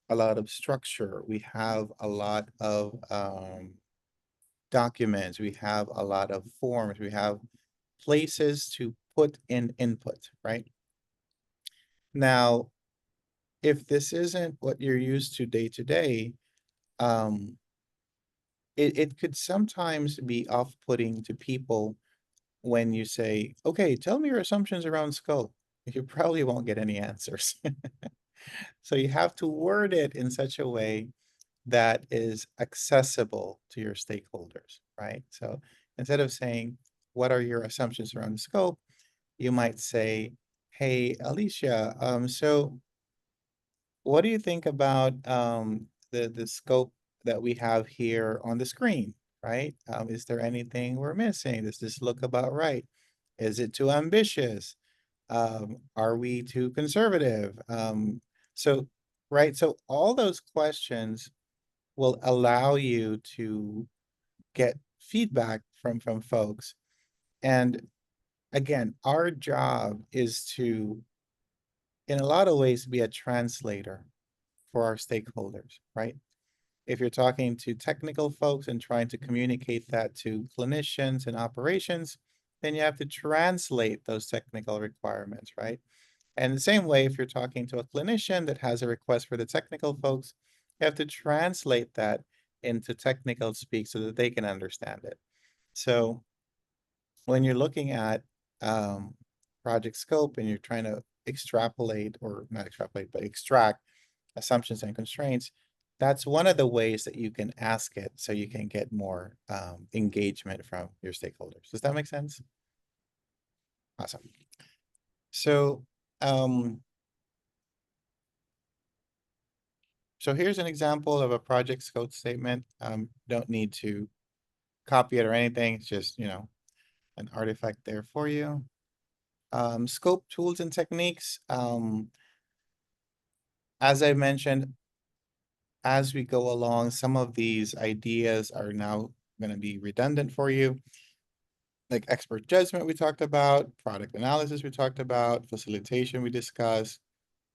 a lot of structure, we have a lot of documents, we have a lot of forms, we have places to put in input, right? Now, if this isn't what you're used to day, um, it could sometimes be off-putting to people when you say, okay, tell me your assumptions around scope. You probably won't get any answers. So you have to word it in such a way that is accessible to your stakeholders, right? So instead of saying, what are your assumptions around the scope? You might say, hey, Alicia, so what do you think about the scope that we have here on the screen, right? Is there anything we're missing? Does this look about right? Is it too ambitious? Are we too conservative? So, right, so all those questions will allow you to get feedback from folks. And again, our job is to, in a lot of ways, be a translator for our stakeholders, right? If you're talking to technical folks and trying to communicate that to clinicians and operations, then you have to translate those technical requirements, right? And the same way, if you're talking to a clinician that has a request for the technical folks, you have to translate that into technical speak so that they can understand it. So when you're looking at project scope and you're trying to extrapolate, or not extrapolate, but extract assumptions and constraints, that's one of the ways that you can ask it so you can get more engagement from your stakeholders. Does that make sense? Awesome. So, so here's an example of a project scope statement. Don't need to copy it or anything. It's just, an artifact there for you. Scope tools and techniques. As I mentioned, as we go along, some of these ideas are now going to be redundant for you. Like expert judgment we talked about, product analysis we talked about, facilitation we discussed,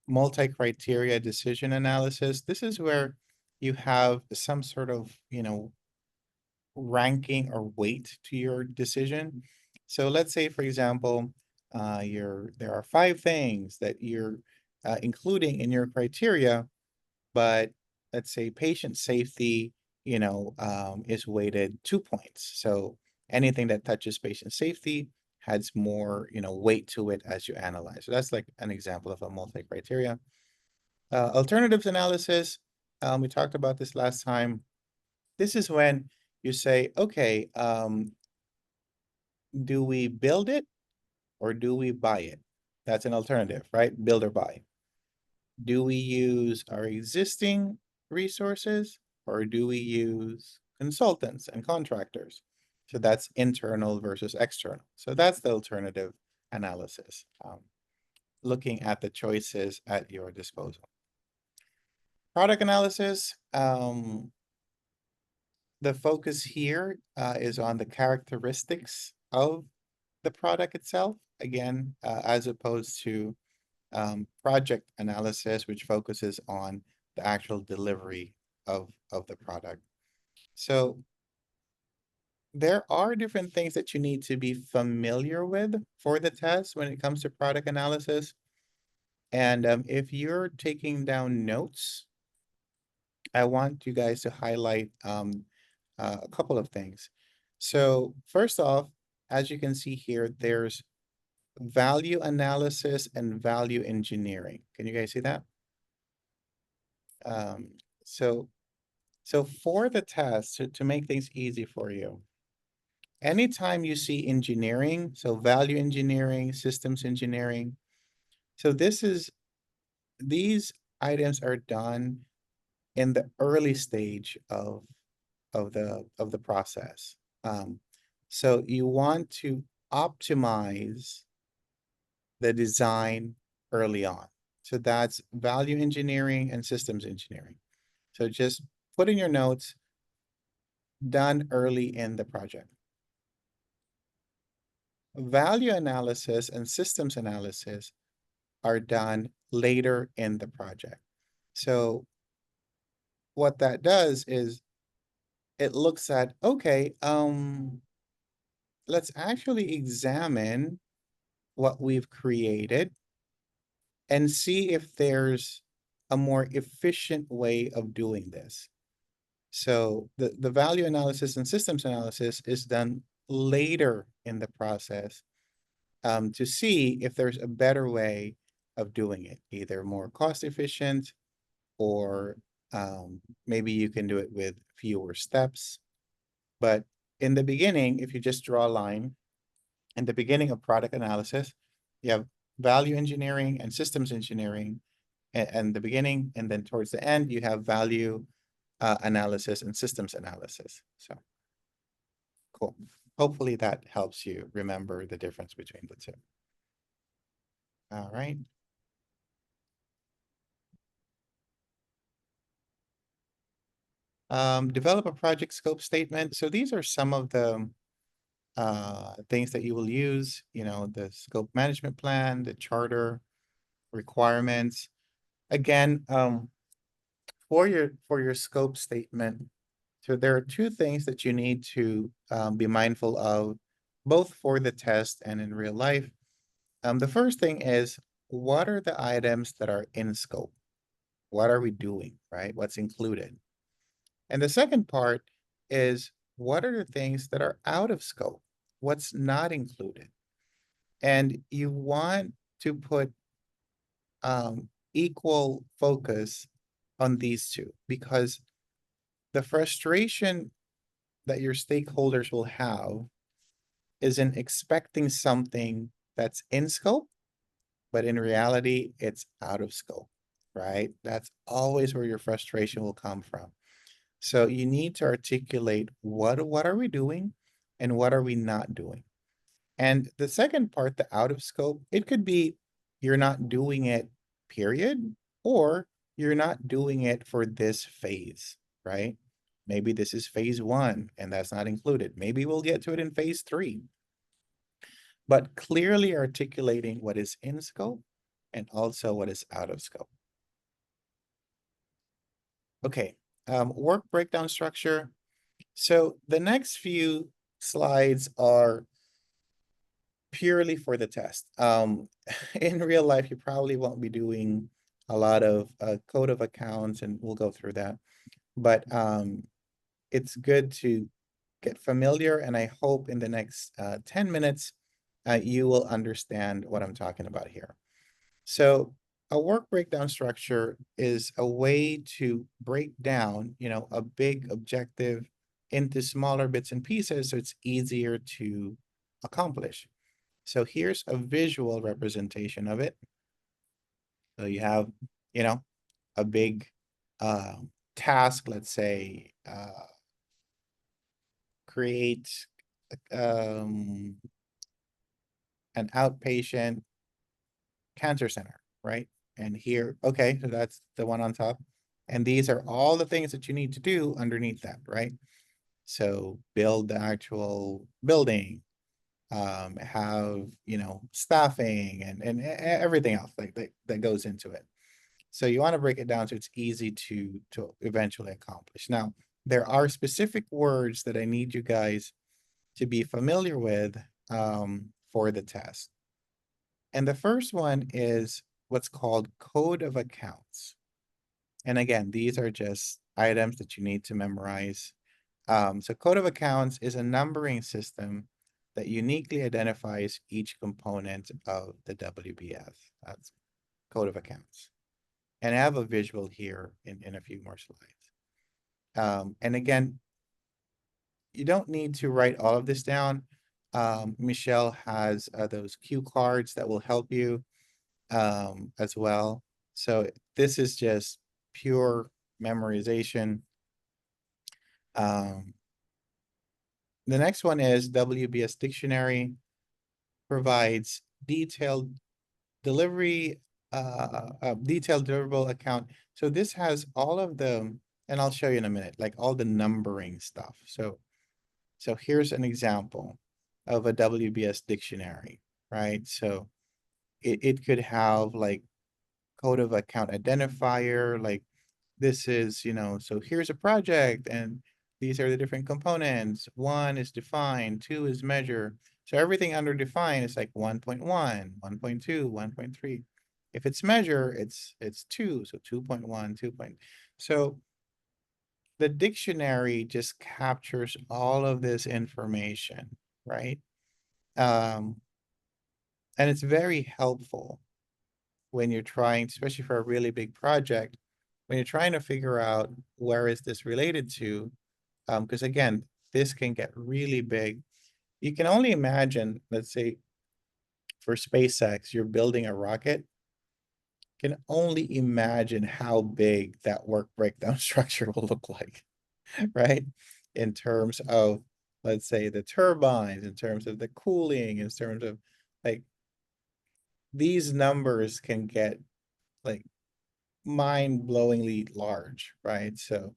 multi-criteria decision analysis. This is where you have some sort of, ranking or weight to your decision. So let's say, for example, there are 5 things that you're including in your criteria, but let's say patient safety, is weighted 2 points. So anything that touches patient safety has more, weight to it as you analyze. So that's like an example of a multi-criteria. Alternatives analysis, we talked about this last time. This is when you say, okay, do we build it or do we buy it? That's an alternative, right? Build or buy. Do we use our existing resources or do we use consultants and contractors? So that's internal versus external. So that's the alternative analysis, looking at the choices at your disposal. Product analysis, the focus here is on the characteristics of the product itself, again, as opposed to project analysis, which focuses on the actual delivery of the product. So there are different things that you need to be familiar with for the test when it comes to product analysis. And if you're taking down notes, I want you guys to highlight a couple of things. So first off, as you can see here, there's value analysis and value engineering. Can you guys see that? Um, so for the test, to make things easy for you, anytime you see engineering, so value engineering, systems engineering, so these items are done in the early stage of the process. So you want to optimize the design early on. So that's value engineering and systems engineering. So just put in your notes, done early in the project. Value analysis and systems analysis are done later in the project. So what that does is it looks at, okay, let's actually examine what we've created and see if there's a more efficient way of doing this. So the value analysis and systems analysis is done later in the process to see if there's a better way of doing it, either more cost efficient or maybe you can do it with fewer steps. But in the beginning, if you just draw a line, in the beginning of product analysis, you have value engineering and systems engineering and the beginning, and then towards the end, you have value analysis and systems analysis. So cool. Hopefully that helps you remember the difference between the two. All right. Develop a project scope statement. So these are some of the things that you will use, the scope management plan, the charter, requirements. Again, for your scope statement, so there are two things that you need to be mindful of, both for the test and in real life. The first thing is, what are the items that are in scope? What are we doing, right? What's included? And the second part is, what are the things that are out of scope? What's not included? And you want to put equal focus on these two, because the frustration that your stakeholders will have is in expecting something that's in scope, but in reality, it's out of scope, right? That's always where your frustration will come from. So you need to articulate what are we doing and what are we not doing. And the second part, the out of scope, it could be you're not doing it, period, or you're not doing it for this phase, right? Maybe this is phase 1 and that's not included. Maybe we'll get to it in phase 3. But clearly articulating what is in scope and also what is out of scope. Okay, work breakdown structure. So the next few slides are purely for the test. In real life, you probably won't be doing a lot of code of accounts, and we'll go through that. But it's good to get familiar, and I hope in the next 10 minutes, you will understand what I'm talking about here. So a work breakdown structure is a way to break down, a big objective into smaller bits and pieces so it's easier to accomplish. So here's a visual representation of it. So you have, a big task, let's say, create um, an outpatient cancer center, right? And here, okay, so that's the one on top. And these are all the things that you need to do underneath that, right? So build the actual building, have, staffing and everything else that goes into it. So you want to break it down so it's easy to eventually accomplish. Now, there are specific words that I need you guys to be familiar with for the test. And the first one is what's called code of accounts. And again, these are just items that you need to memorize. So code of accounts is a numbering system that uniquely identifies each component of the WBS. That's code of accounts. And I have a visual here in a few more slides. And again, you don't need to write all of this down. Michelle has those cue cards that will help you as well. So this is just pure memorization. The next one is WBS Dictionary provides detailed delivery, detailed deliverable account. So this has all of the, and I'll show you in a minute, like all the numbering stuff. So here's an example of a WBS dictionary, right? So it could have like code of account identifier, like this is, so here's a project and these are the different components. 1 is define, 2 is measure. So everything under define is like 1.1, 1.2, 1.3. If it's measure, it's 2, so 2.1, 2. So the dictionary just captures all of this information, right? And it's very helpful when you're trying, especially for a really big project, when you're trying to figure out where is this related to, because again, this can get really big. You can only imagine, let's say, for SpaceX, you're building a rocket. You can only imagine how big that work breakdown structure will look like, right? In terms of, let's say, the turbines, in terms of the cooling, in terms of like these numbers can get like mind-blowingly large, right? So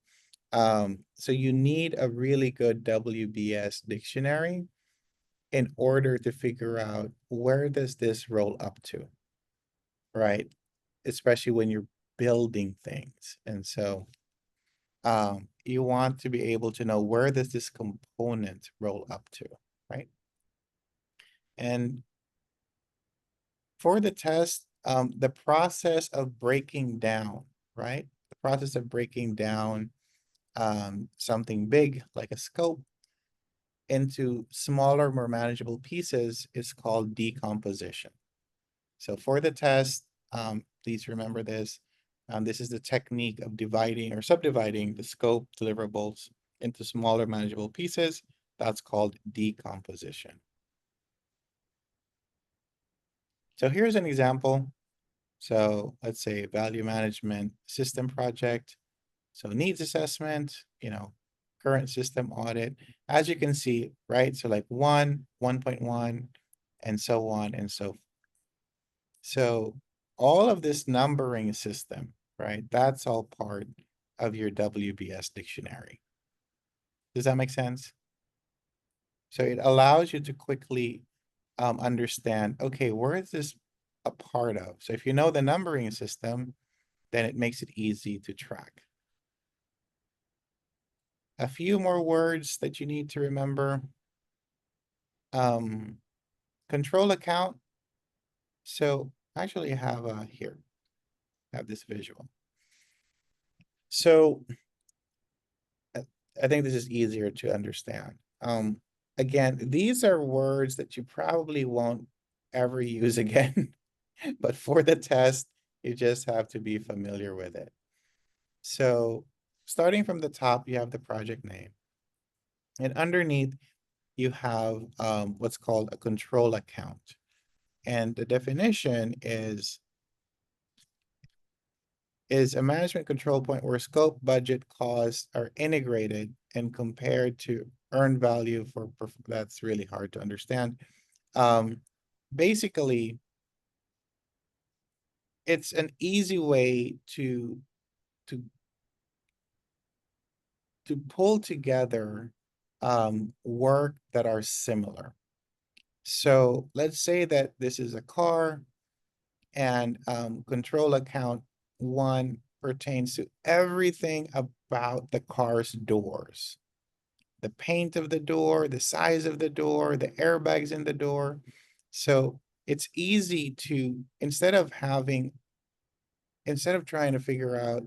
you need a really good WBS dictionary in order to figure out where does this roll up to, right? Especially when you're building things. And so you want to be able to know where does this component roll up to, right? And for the test, the process of breaking down, right? The process of breaking down something big like a scope into smaller, more manageable pieces is called decomposition. So for the test, please remember this. This is the technique of dividing or subdividing the scope deliverables into smaller, manageable pieces. That's called decomposition. So here's an example. So let's say value management system project. So needs assessment, current system audit. As you can see, right? So like 1, 1.1, and so on and so forth. So all of this numbering system, right? That's all part of your WBS dictionary. Does that make sense? So it allows you to quickly understand, okay, where is this a part of? So if you know the numbering system, then it makes it easy to track. A few more words that you need to remember. Control account. So actually have here, have this visual. So I think this is easier to understand. Again, these are words that you probably won't ever use again, but for the test, you just have to be familiar with it. So starting from the top, you have the project name. And underneath, you have what's called a control account. And the definition is a management control point where scope, budget, costs are integrated and compared to earned value for, that's really hard to understand. Basically, it's an easy way to to pull together work that are similar. So let's say that this is a car and control account 1 pertains to everything about the car's doors. The paint of the door, the size of the door, the airbags in the door. So it's easy to, instead of trying to figure out,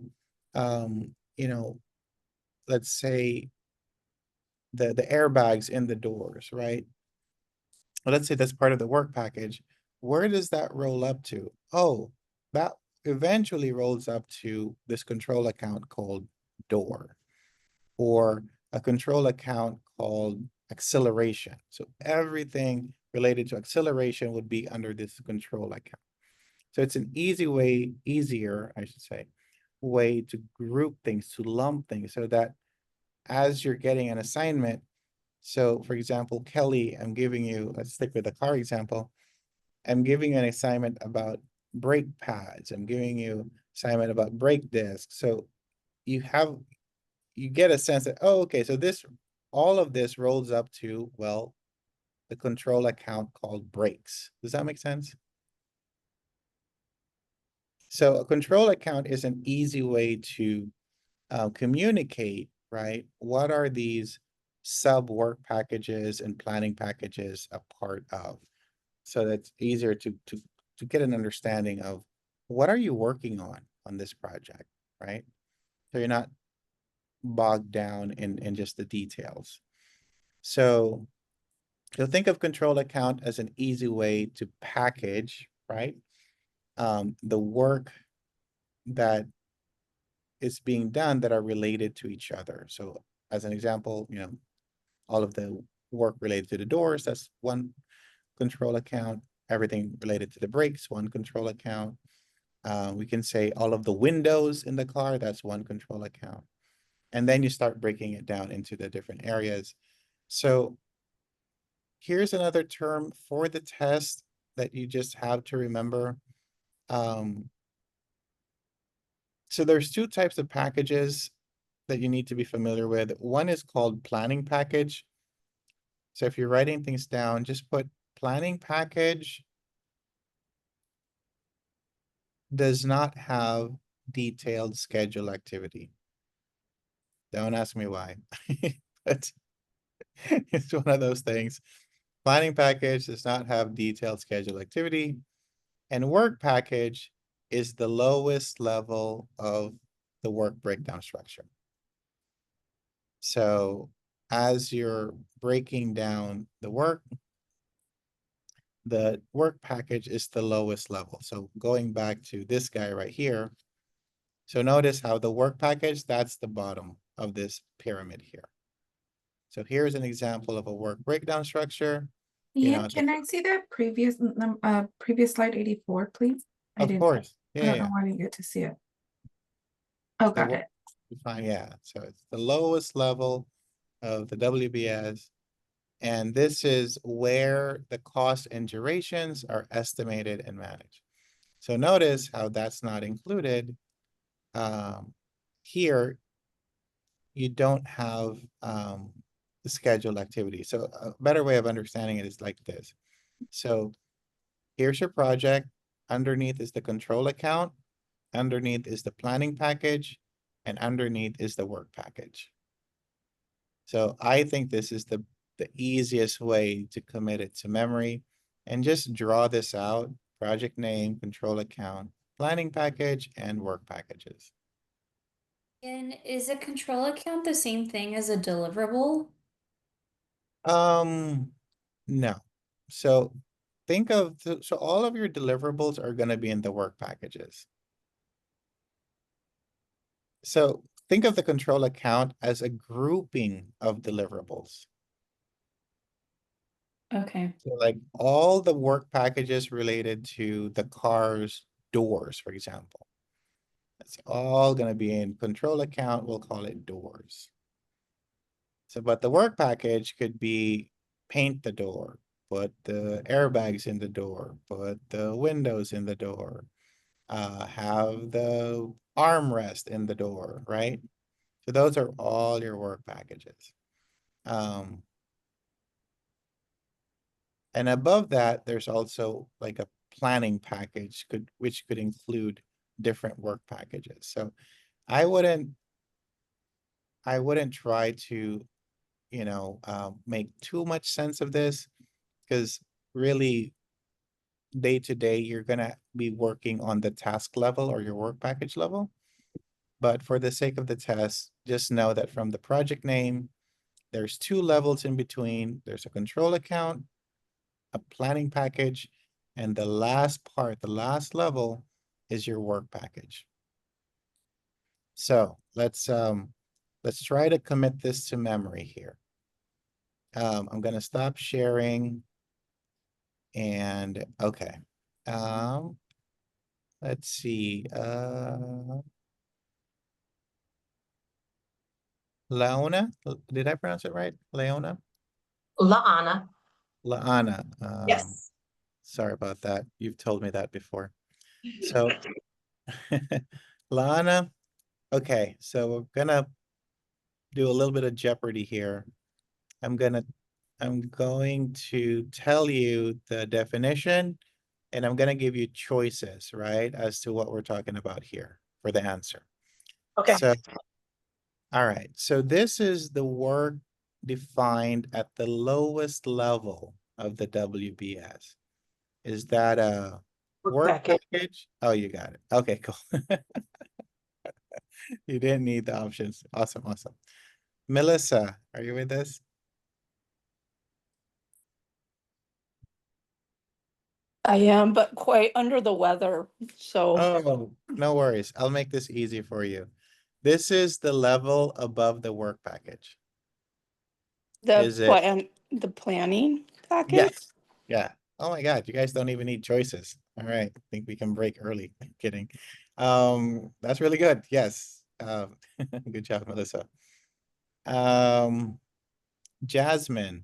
you know, let's say the airbags in the doors, right? Well, let's say that's part of the work package. Where does that roll up to? Oh, that eventually rolls up to this control account called door, or a control account called acceleration. So everything related to acceleration would be under this control account. So it's an easier, I should say, way to group things, to lump things, so that as you're getting an assignment, so for example, Kelly, I'm giving you, let's stick with the car example. I'm giving you an assignment about brake pads. I'm giving you assignment about brake discs. So you get a sense that, oh, okay, so all of this rolls up to, well, the control account called brakes. Does that make sense? So a control account is an easy way to communicate, right? What are these sub work packages and planning packages a part of? So that's easier to get an understanding of what are you working on this project, right? So you're not bogged down in just the details. So you'll think of control account as an easy way to package, right? The work that is being done that are related to each other. So as an example, all of the work related to the doors, that's one control account. Everything related to the brakes, one control account. We can say all of the windows in the car, that's one control account. And then you start breaking it down into the different areas. So here's another term for the test that you just have to remember. So there's two types of packages that you need to be familiar with. One is called planning package. So if you're writing things down, just put planning package does not have detailed schedule activity. Don't ask me why, but it's one of those things. Planning package does not have detailed schedule activity, and work package is the lowest level of the work breakdown structure. So as you're breaking down the work package is the lowest level. So going back to this guy right here, so notice how the work package, that's the bottom of this pyramid here. So here's an example of a work breakdown structure. Yeah, can I see that previous slide 84, please? Of course. I don't know why I didn't get to see it. Oh, got it. Fine, yeah. So it's the lowest level of the WBS. And this is where the cost and durations are estimated and managed. So notice how that's not included. Here, you don't have the scheduled activity. So a better way of understanding it is like this. So here's your project. Underneath is the control account. Underneath is the planning package. And underneath is the work package. So I think this is the easiest way to commit it to memory, and just draw this out: project name, control account, planning package, and work packages. And is a control account the same thing as a deliverable? No. So think of, so all of your deliverables are going to be in the work packages. So think of the control account as a grouping of deliverables. Okay. So like all the work packages related to the car's doors, for example. It's all going to be in control account. We'll call it doors. So, but the work package could be paint the door, put the airbags in the door, put the windows in the door, have the armrest in the door, right? So those are all your work packages. And above that, there's also like a planning package which could include different work packages. So I wouldn't try to, make too much sense of this, because really day to day, you're gonna be working on the task level or your work package level. But for the sake of the test, just know that from the project name, there's two levels in between. There's a control account, a planning package, and the last part, the last level is your work package. So let's try to commit this to memory here. I'm gonna stop sharing. And okay. Let's see. Laona, did I pronounce it right? Leona? Laana. Laana. Yes. Sorry about that. You've told me that before. So, Laana, okay, so we're gonna do a little bit of Jeopardy here. I'm going to tell you the definition, and I'm gonna give you choices, right, as to what we're talking about here for the answer. Okay. So, all right, so this is the work defined at the lowest level of the WBS. Is that a work package? Oh, you got it. Okay, cool. You didn't need the options. Awesome, awesome. Melissa, are you with us? I am, but quite under the weather, so Oh, no worries. I'll make this easy for you. This is the level above the work package. Is it? the planning package? Yes. Yeah. Oh my God, you guys don't even need choices. All right. I think we can break early. Kidding. That's really good. Yes. Good job, Melissa. Jasmine.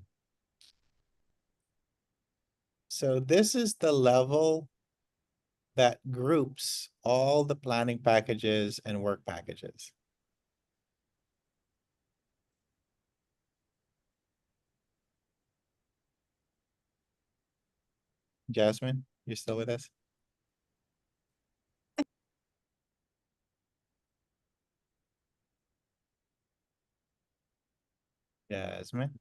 So this is the level that groups all the planning packages and work packages. Jasmine, you still with us? Jasmine?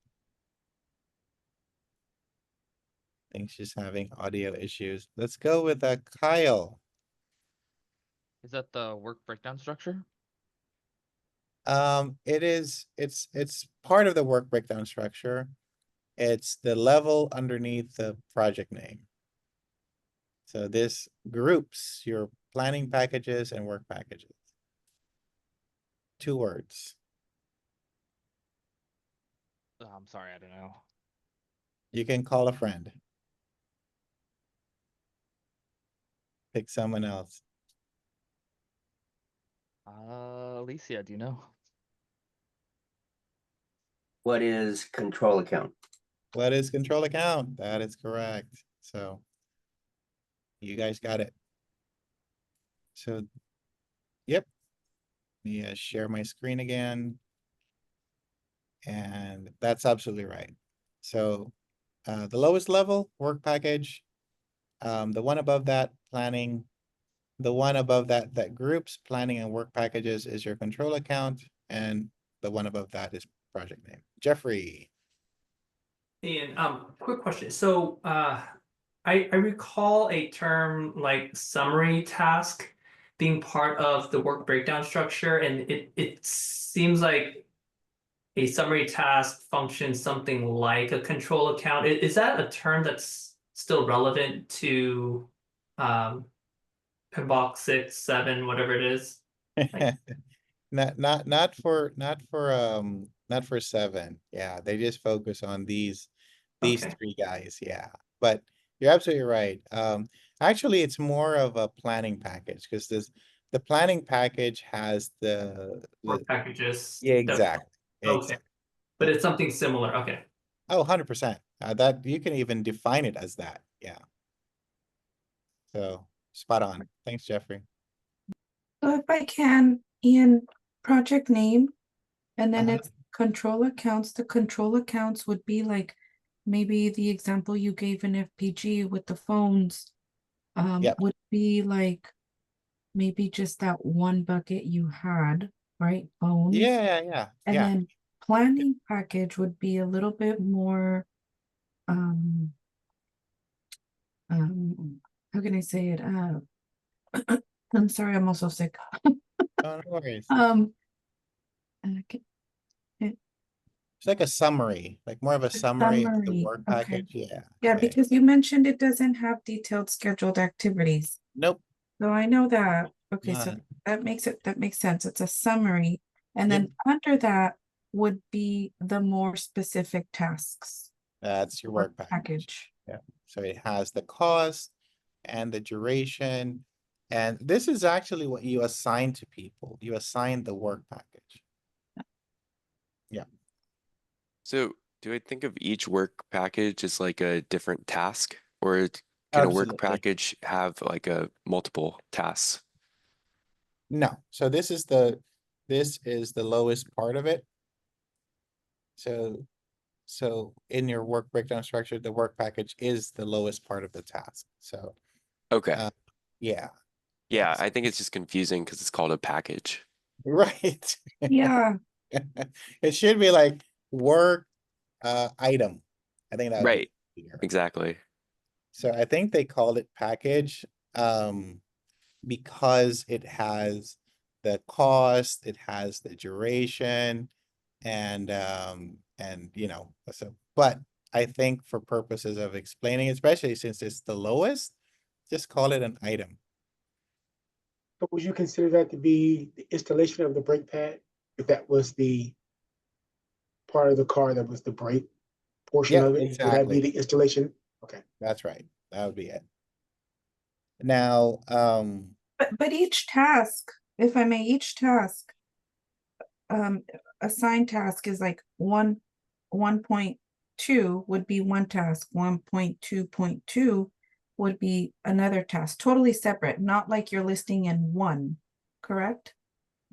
I think she's having audio issues. Let's go with Kyle. Is that the work breakdown structure? It's part of the work breakdown structure. It's the level underneath the project name. So this groups your planning packages and work packages. 2 words. Oh, I'm sorry, I don't know. You can call a friend. Pick someone else. Alicia, do you know? What is control account? What is control account? That is correct. So you guys got it. So, yep. Let me share my screen again. And that's absolutely right. So the lowest level, work package. The one above that, planning. The one above that, that groups planning and work packages, is your control account. And the one above that is project name. Jeffrey. Ian, quick question. So I recall a term like summary task being part of the work breakdown structure, and it seems like a summary task functions something like a control account. Is that a term that's still relevant to PMBOK 6, 7, whatever it is? Not for 7. Yeah, they just focus on these Okay. 3 guys. Yeah, but you're absolutely right. Actually, it's more of a planning package, because the planning package has the Work packages. yeah, exactly. Okay. but it's something similar. Okay. Oh, 100%. That you can even define it as that. Yeah. So spot on. Thanks, Jeffrey. So if I can, Ian, project name, and then Uh-huh. it's control accounts. The control accounts would be like maybe the example you gave in FPG with the phones. Yep. Would be like maybe just that one bucket you had, right? Phones. Yeah. And then planning package would be a little bit more how can I say it? I'm sorry, I'm also sick. Oh, no worries. Okay, It's like a summary, like more of a summary of the summary. work Okay. package. Yeah. Yeah, because you mentioned it doesn't have detailed scheduled activities. Nope. So I know that. Okay, so None. that makes sense. It's a summary. And Yep. then under that would be the more specific tasks. That's your work package. Yeah. So it has the cost and the duration. And this is actually what you assign to people. You assign the work package. Yeah. So do I think of each work package as like a different task, or can a work Absolutely. package have like a multiple tasks? No. So this is the lowest part of it. So in your work breakdown structure, the work package is the lowest part of the task. So Okay. yeah. Yeah, I think it's just confusing because it's called a package. Right. Yeah. It should be like work item. I think that would Right. be clear. Exactly. So I think they called it package because it has the cost, it has the duration, and you know, so but I think for purposes of explaining, especially since it's the lowest, just call it an item. But would you consider that to be the installation of the brake pad? If that was the part of the car that was the brake portion Yeah, of it, would that be exactly. the installation? Okay. That's right. That would be it. Now, But each task, if I may, each task, assigned task is like 1.2 would be one task, 1.2.2 would be another task, totally separate, not like you're listing in one, correct?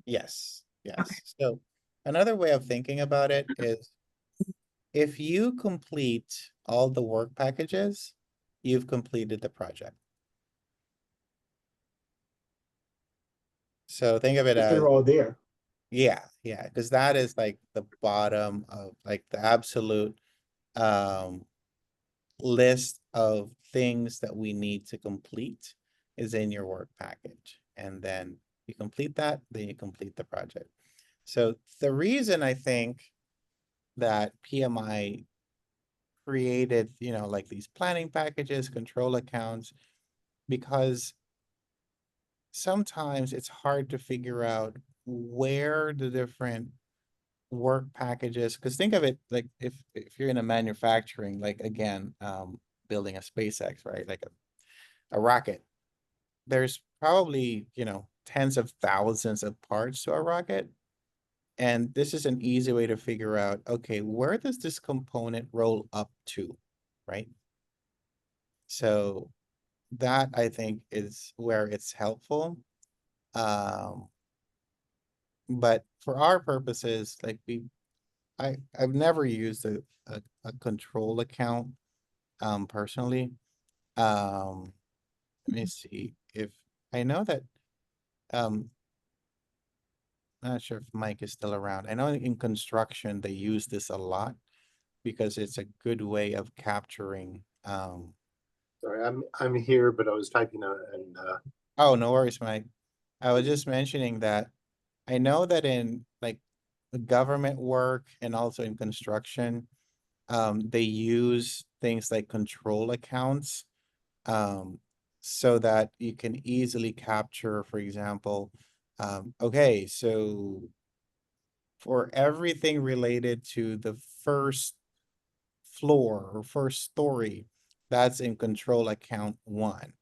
yes, Okay. yes. So another way of thinking about it is if you complete all the work packages, you've completed the project. So think of it If as, they're all there. yeah, because that is like the bottom of like the absolute list of things that we need to complete is in your work package. And then you complete that, then you complete the project. So the reason I think that PMI created, you know, like these planning packages, control accounts, because sometimes it's hard to figure out where the different work packages, because think of it like if you're in a manufacturing, like again, building a SpaceX, right? Like a rocket, there's probably, you know, tens of thousands of parts to a rocket. And this is an easy way to figure out, okay, where does this component roll up to, right? So that I think is where it's helpful. But for our purposes, like I've never used a control account personally. Let me see if I know that not sure if Mike is still around. I know in construction they use this a lot because it's a good way of capturing Sorry, I'm here, but I was typing and oh, no worries, Mike. I was just mentioning that I know that in like the government work and also in construction, they use things like control accounts, so that you can easily capture, for example, okay, so for everything related to the first floor or first story, that's in control account 1.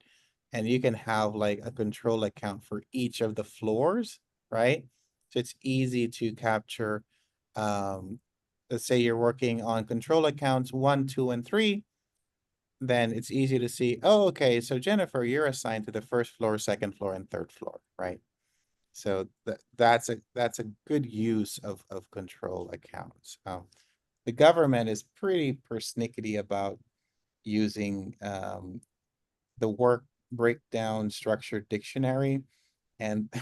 And you can have like a control account for each of the floors, right? So it's easy to capture let's say you're working on control accounts 1, 2, and 3, then it's easy to see, oh, okay, so Jennifer, you're assigned to the first floor, second floor, and third floor, right? So that's a good use of control accounts. The government is pretty persnickety about using the work breakdown structure dictionary, and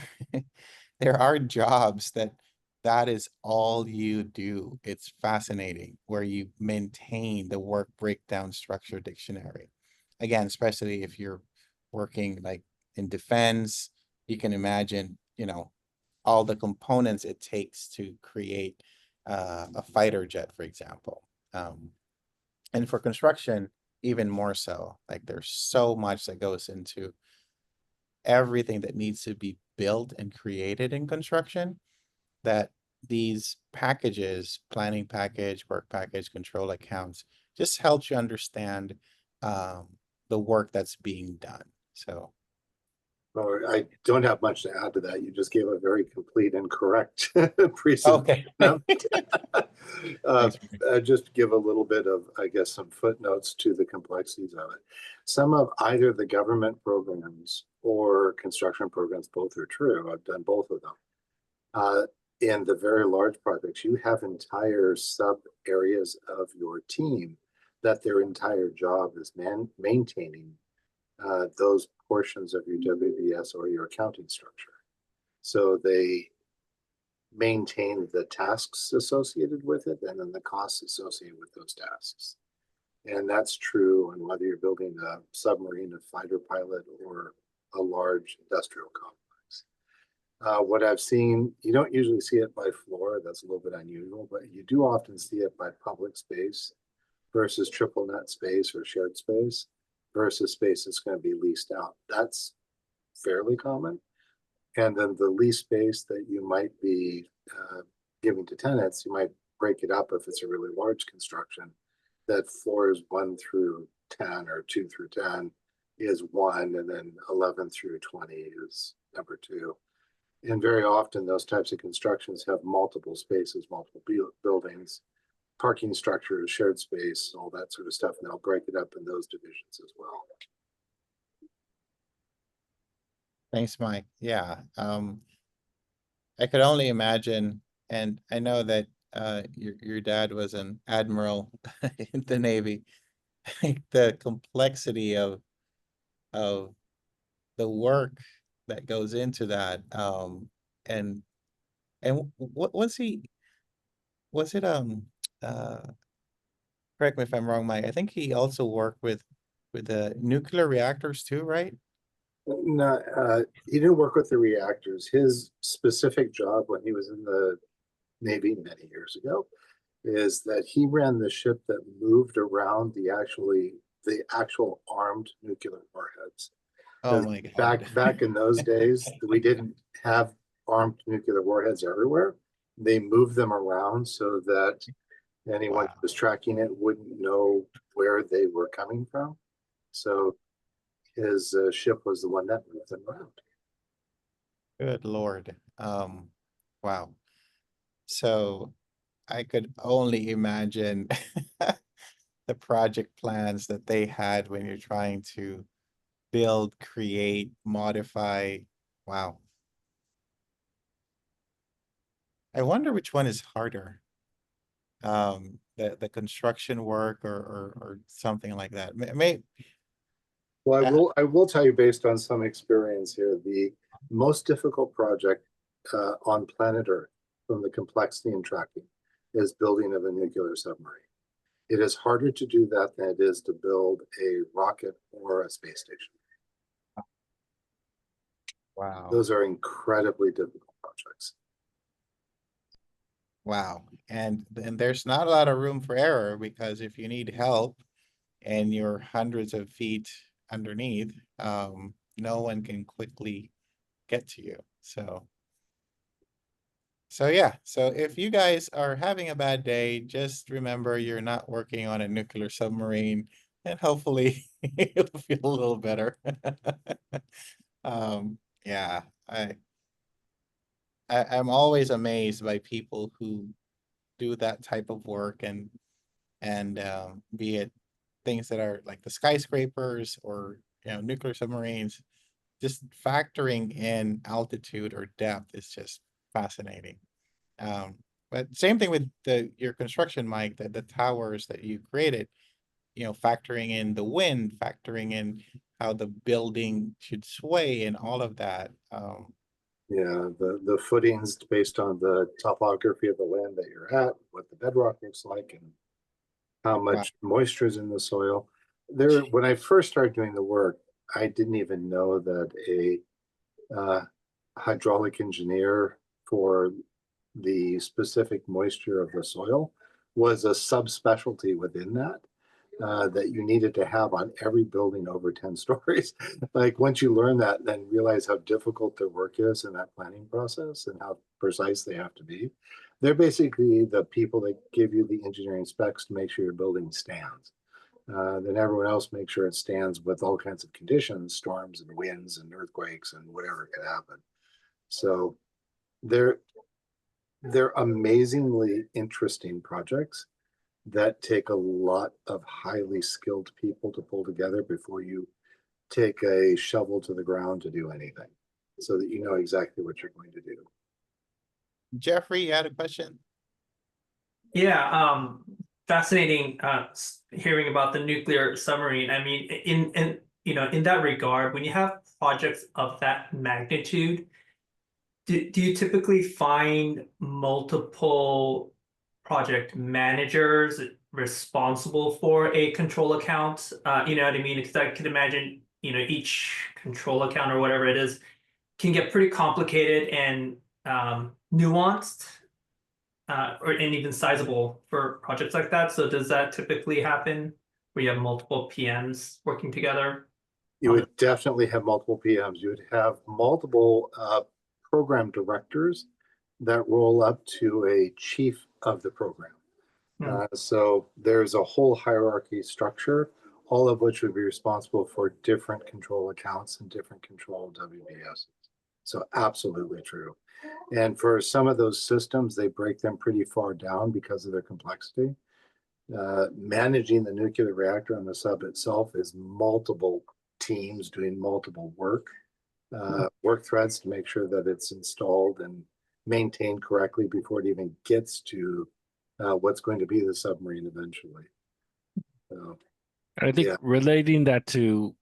there are jobs that is all you do. It's fascinating where you maintain the work breakdown structure dictionary. Again, especially if you're working like in defense, you can imagine, all the components it takes to create a fighter jet, for example. And for construction, even more so. Like there's so much that goes into everything that needs to be built and created in construction that these packages, planning package, work package, control accounts, just helps you understand the work that's being done. So Well, I don't have much to add to that. You just gave a very complete and correct presentation. Just give a little bit of, I guess, some footnotes to the complexities of it. Some of either the government programs or construction programs, both are true. I've done both of them. In the very large projects, you have entire sub areas of your team that their entire job is maintaining those portions of your WBS or your accounting structure. So they maintain the tasks associated with it and then the costs associated with those tasks. And that's true on whether you're building a submarine, a fighter pilot, or a large industrial complex. What I've seen, you don't usually see it by floor. That's a little bit unusual, but you do often see it by public space versus triple net space or shared space versus space that's going to be leased out. That's fairly common. And then the lease space that you might be giving to tenants, you might break it up if it's a really large construction. That floors 1 through 10 or 2 through 10 is 1, and then 11 through 20 is number 2. And very often those types of constructions have multiple spaces, multiple buildings, parking structures, shared space, all that sort of stuff, and they'll break it up in those divisions as well. Thanks, Mike. Yeah. I could only imagine, and I know that your dad was an admiral in the Navy. The complexity of the work that goes into that. And what was it correct me if I'm wrong, Mike. I think he also worked with the nuclear reactors too, right? No, he didn't work with the reactors. His specific job when he was in the Navy many years ago is that he ran the ship that moved around the actual armed nuclear warheads. Oh my God. Back in those days, we didn't have armed nuclear warheads everywhere. They moved them around so that anyone who was tracking it wouldn't know where they were coming from. So his ship was the one that moved them around. Good Lord. Wow. So I could only imagine the project plans that they had when you're trying to build, create, modify. Wow. I wonder which one is harder. The construction work or something like that. Well, I will tell you based on some experience here, the most difficult project on planet Earth from the complexity and tracking is building of a nuclear submarine. It is harder to do that than it is to build a rocket or a space station. Wow. Those are incredibly difficult projects. Wow. And there's not a lot of room for error because if you need help and you're hundreds of feet underneath, no one can quickly get to you. So yeah, so if you guys are having a bad day, just remember you're not working on a nuclear submarine and hopefully you'll feel a little better. Yeah, I'm always amazed by people who do that type of work, and be it things that are like the skyscrapers or nuclear submarines, just factoring in altitude or depth is just fascinating. But same thing with your construction, Mike, the towers that you created, factoring in the wind, factoring in how the building should sway and all of that. Yeah, the footings based on the topography of the land that you're at, what the bedrock looks like, and how much moisture is in the soil. When I first started doing the work, I didn't even know that a hydraulic engineer for the specific moisture of the soil was a subspecialty within that. That you needed to have on every building over 10 stories. Like once you learn that, then realize how difficult their work is in that planning process and how precise they have to be. They're basically the people that give you the engineering specs to make sure your building stands. Then everyone else makes sure it stands with all kinds of conditions, storms and winds and earthquakes and whatever could happen. So they're amazingly interesting projects that take a lot of highly skilled people to pull together before you take a shovel to the ground to do anything, so that you know exactly what you're going to do. Jeffrey, you had a question? Yeah, fascinating hearing about the nuclear submarine. I mean, in that regard, when you have projects of that magnitude, do you typically find multiple project managers responsible for a control account? You know what I mean? Because I could imagine, each control account or whatever it is can get pretty complicated and nuanced, and even sizable for projects like that. So does that typically happen where you have multiple PMs working together? You would definitely have multiple PMs. You would have multiple program directors that roll up to a chief of the program. So there's a whole hierarchy structure, all of which would be responsible for different control accounts and different control WBS. So absolutely true. And for some of those systems, they break them pretty far down because of their complexity. Managing the nuclear reactor on the sub itself is multiple teams doing multiple work threads to make sure that it's installed and maintained correctly before it even gets to what's going to be the submarine eventually. So, I think relating that to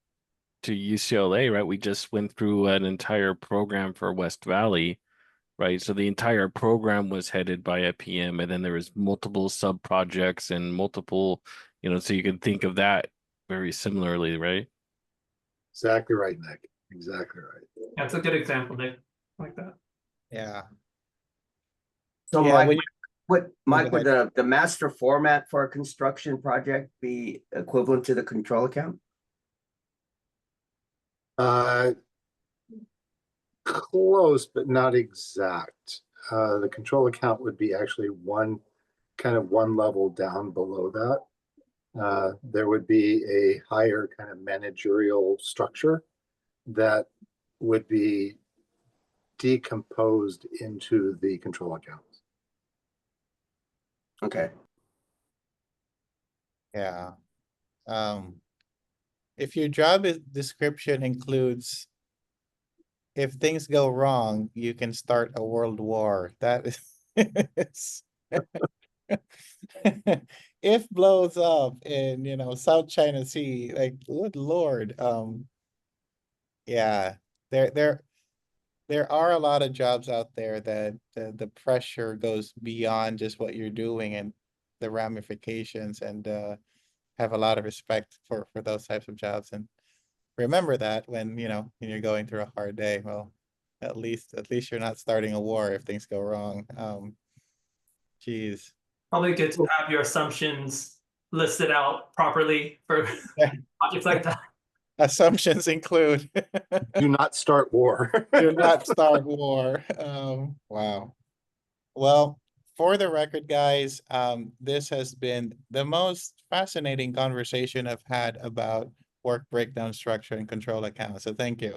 UCLA, right? We just went through an entire program for West Valley, right? So the entire program was headed by a PM, and then there was multiple sub projects and multiple, so you can think of that very similarly, right? Exactly right, Nick. Exactly right. That's a good example, Nick. I like that. Yeah. So Yeah, Mike, would the master format for a construction project be equivalent to the control account? Close, but not exact. The control account would be actually one level down below that. There would be a higher kind of managerial structure that would be decomposed into the control accounts. Okay. Yeah. If your job description includes, if things go wrong, you can start a world war. That is if blows up in South China Sea, like good Lord. Yeah, there are a lot of jobs out there that the pressure goes beyond just what you're doing and the ramifications, and have a lot of respect for those types of jobs, and remember that when you're going through a hard day. Well, at least you're not starting a war if things go wrong. Geez. Probably good to have your assumptions listed out properly for projects like that. Assumptions include do not start war. Do not start war. Wow. Well, for the record, guys, this has been the most fascinating conversation I've had about work breakdown structure and control accounts. So thank you.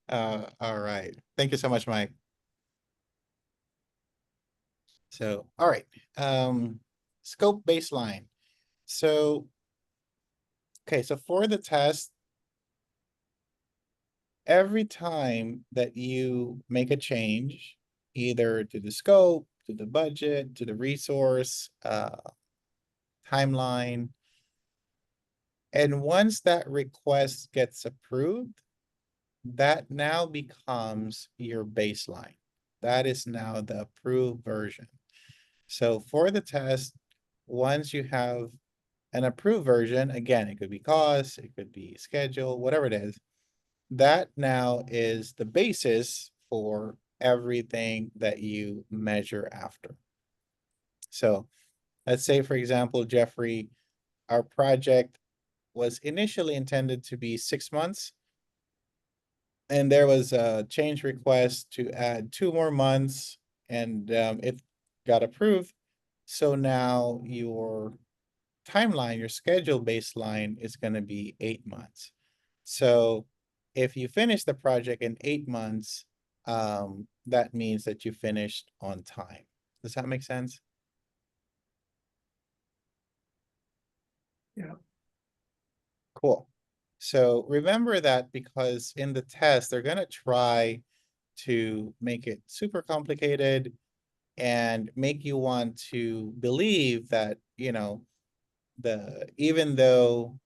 All right. Thank you so much, Mike. So, all right, scope baseline. So, okay, so for the test, every time that you make a change, either to the scope, to the budget, to the resource, timeline, and once that request gets approved, that now becomes your baseline. That is now the approved version. So for the test, once you have an approved version, again, it could be cost, it could be schedule, whatever it is, that now is the basis for everything that you measure after. So let's say, for example, Jeffrey, our project was initially intended to be 6 months. And there was a change request to add 2 more months, and it got approved. So now your timeline, your schedule baseline is going to be 8 months. So if you finish the project in 8 months, that means that you finished on time. Does that make sense? Yeah. Cool. So remember that, because in the test, they're going to try to make it super complicated and make you want to believe that, you know, even though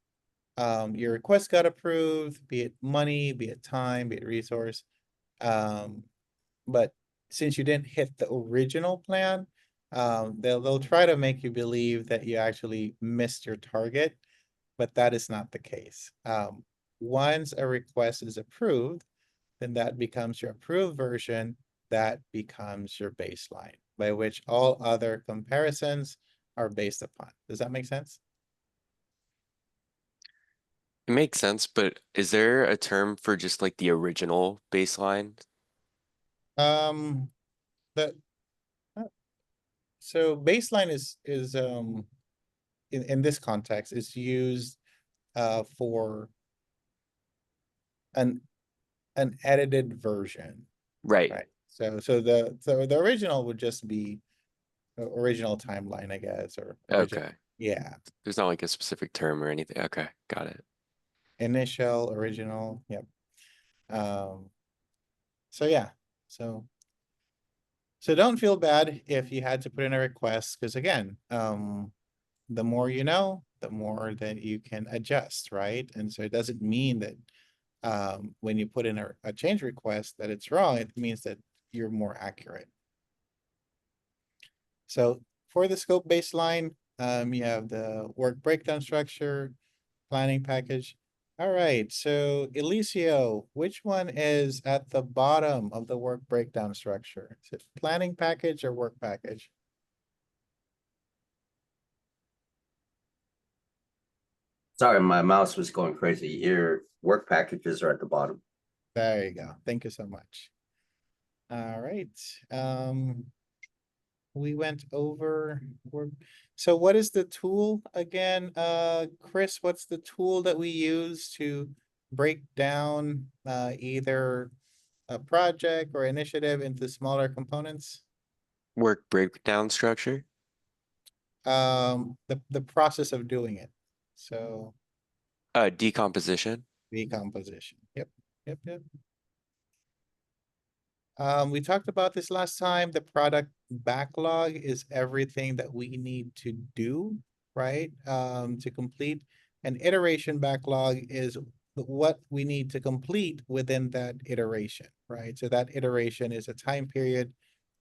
your request got approved, be it money, be it time, be it resource, but since you didn't hit the original plan, they'll try to make you believe that you actually missed your target, but that is not the case. Once a request is approved, then that becomes your approved version. That becomes your baseline, by which all other comparisons are based upon. Does that make sense? It makes sense, but is there a term for just like the original baseline? The so baseline is in this context is used for an edited version. Right. Right. So the original would just be original timeline, I guess, or original. Okay. Yeah. There's not like a specific term or anything. Okay, got it. Initial, original. Yep. So yeah. So don't feel bad if you had to put in a request, because again, the more you know, the more that you can adjust, right? And so it doesn't mean that when you put in a change request that it's wrong. It means that you're more accurate. So for the scope baseline, you have the work breakdown structure, planning package. All right, so Eliseo, which one is at the bottom of the work breakdown structure? Is it planning package or work package? Sorry, my mouse was going crazy. Your work packages are at the bottom. There you go. Thank you so much. All right. We went over work. So what is the tool again? Chris, what's the tool that we use to break down either a project or initiative into smaller components? Work breakdown structure? The process of doing it. So Decomposition. decomposition. Yep. We talked about this last time. The product backlog is everything that we need to do, right? To complete. An iteration backlog is what we need to complete within that iteration, right? So that iteration is a time period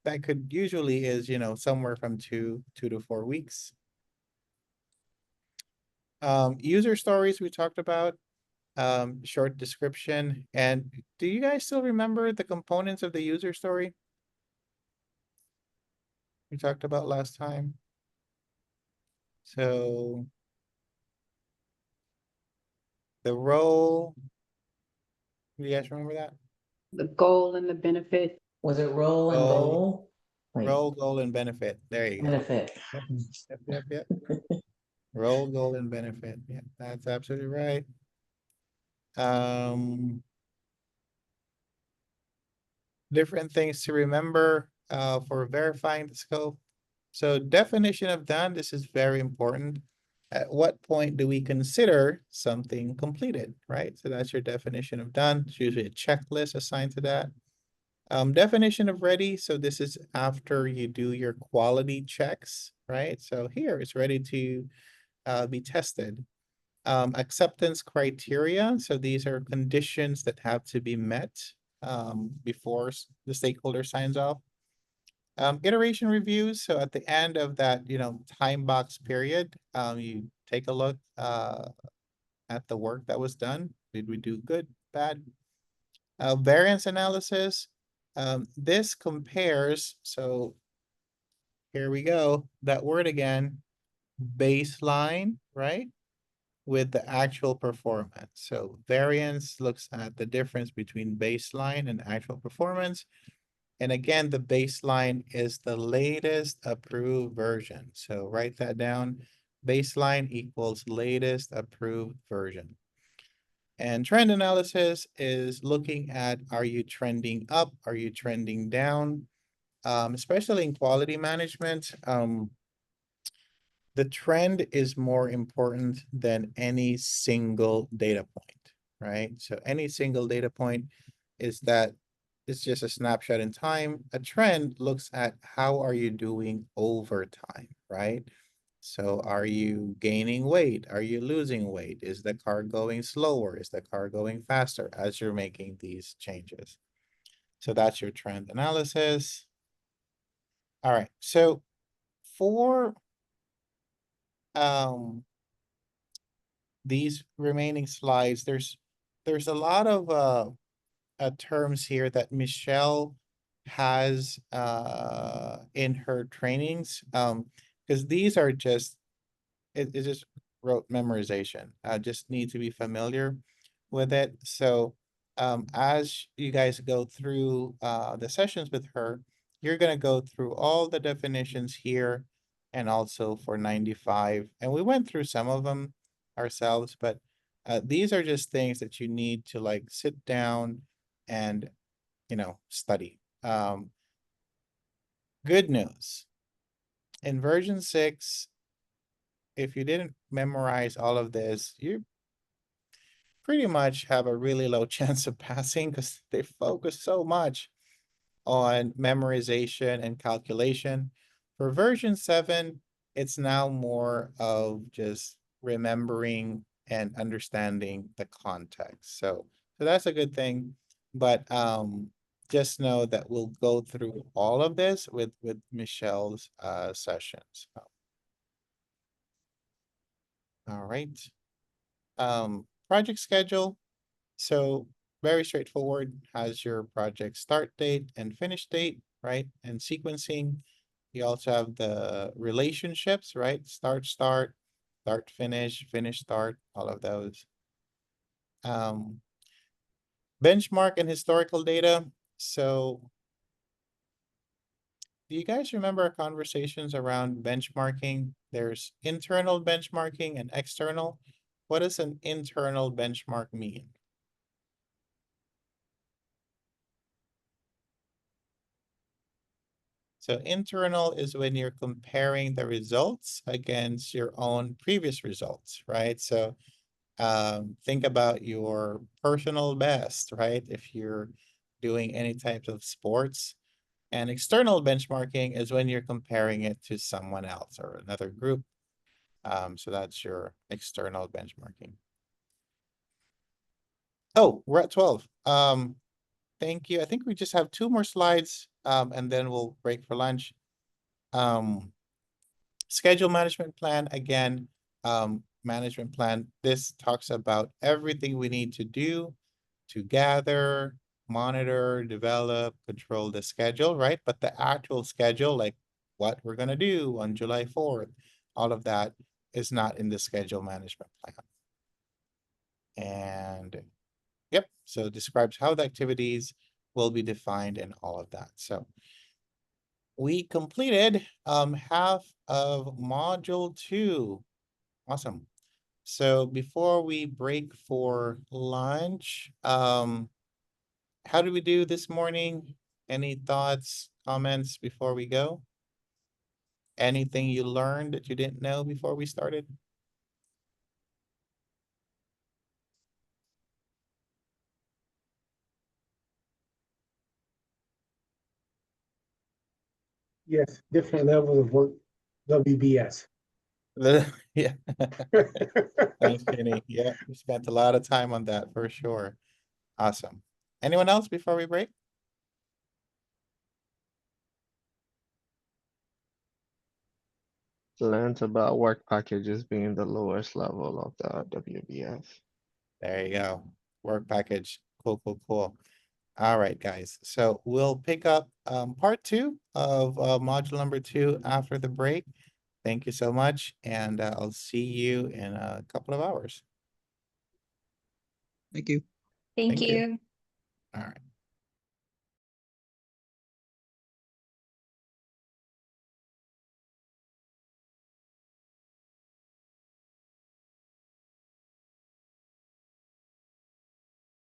that could usually is, you know, somewhere from 2 to 4 weeks. User stories we talked about, short description. And do you guys still remember the components of the user story we talked about last time? So the role, do you guys remember that? The goal and the benefit. Was it role and goal? Wait, Role, goal, and benefit. There you go. benefit. Yep. Role, goal, and benefit. Yeah, that's absolutely right. Different things to remember for verifying the scope. So definition of done, this is very important. At what point do we consider something completed, right? So that's your definition of done. It's usually a checklist assigned to that. Definition of ready. So this is after you do your quality checks, right? So here it's ready to be tested. Acceptance criteria. So these are conditions that have to be met before the stakeholder signs off. Iteration reviews. So at the end of that, time box period, you take a look at the work that was done. Did we do good, bad? Variance analysis. This compares, so here we go, that word again, baseline, right? With the actual performance. So variance looks at the difference between baseline and actual performance. And again, the baseline is the latest approved version. So write that down. Baseline equals latest approved version. And trend analysis is looking at, are you trending up? Are you trending down? Especially in quality management, the trend is more important than any single data point, right? So any single data point is that it's just a snapshot in time. A trend looks at how are you doing over time, right? So are you gaining weight? Are you losing weight? Is the car going slower? Is the car going faster as you're making these changes? So that's your trend analysis. All right, so for these remaining slides, there's a lot of terms here that Michelle has in her trainings, because these are just it just wrote memorization. I just need to be familiar with it. So as you guys go through the sessions with her, you're gonna go through all the definitions here and also for 95. And we went through some of them ourselves, but these are just things that you need to like sit down and study. Good news. In version 6, if you didn't memorize all of this, you pretty much have a really low chance of passing because they focus so much on memorization and calculation. For version 7, it's now more of just remembering and understanding the context. So that's a good thing. But just know that we'll go through all of this with Michelle's sessions. All right. Project schedule. So very straightforward, has your project start date and finish date, right? And sequencing. You also have the relationships, right? Start, finish, start, all of those. Benchmark and historical data. So do you guys remember our conversations around benchmarking? There's internal benchmarking and external. What does an internal benchmark mean? So internal is when you're comparing the results against your own previous results, right? So think about your personal best, right? If you're doing any types of sports. And external benchmarking is when you're comparing it to someone else or another group. So that's your external benchmarking. Oh, we're at 12. Thank you. I think we just have 2 more slides, and then we'll break for lunch. Schedule management plan, again, management plan, this talks about everything we need to do to gather, monitor, develop, control the schedule, right? But the actual schedule, like what we're gonna do on July 4th, all of that is not in the schedule management plan. And yep, so it describes how the activities will be defined and all of that. So we completed half of module 2. Awesome. So before we break for lunch, how did we do this morning? Any thoughts, comments before we go? anything you learned that you didn't know before we started? Yes, different levels of work, WBS. Yeah. Thanks, Jenny. Yeah, we spent a lot of time on that for sure. Awesome. Anyone else before we break? Learned about work packages being the lowest level of the WBS. There you go. Work package. Cool, cool, cool. All right, guys. So we'll pick up part 2 of module number 2 after the break. Thank you so much, and I'll see you in a couple of hours. Thank you. Thank Thank you. you. All right.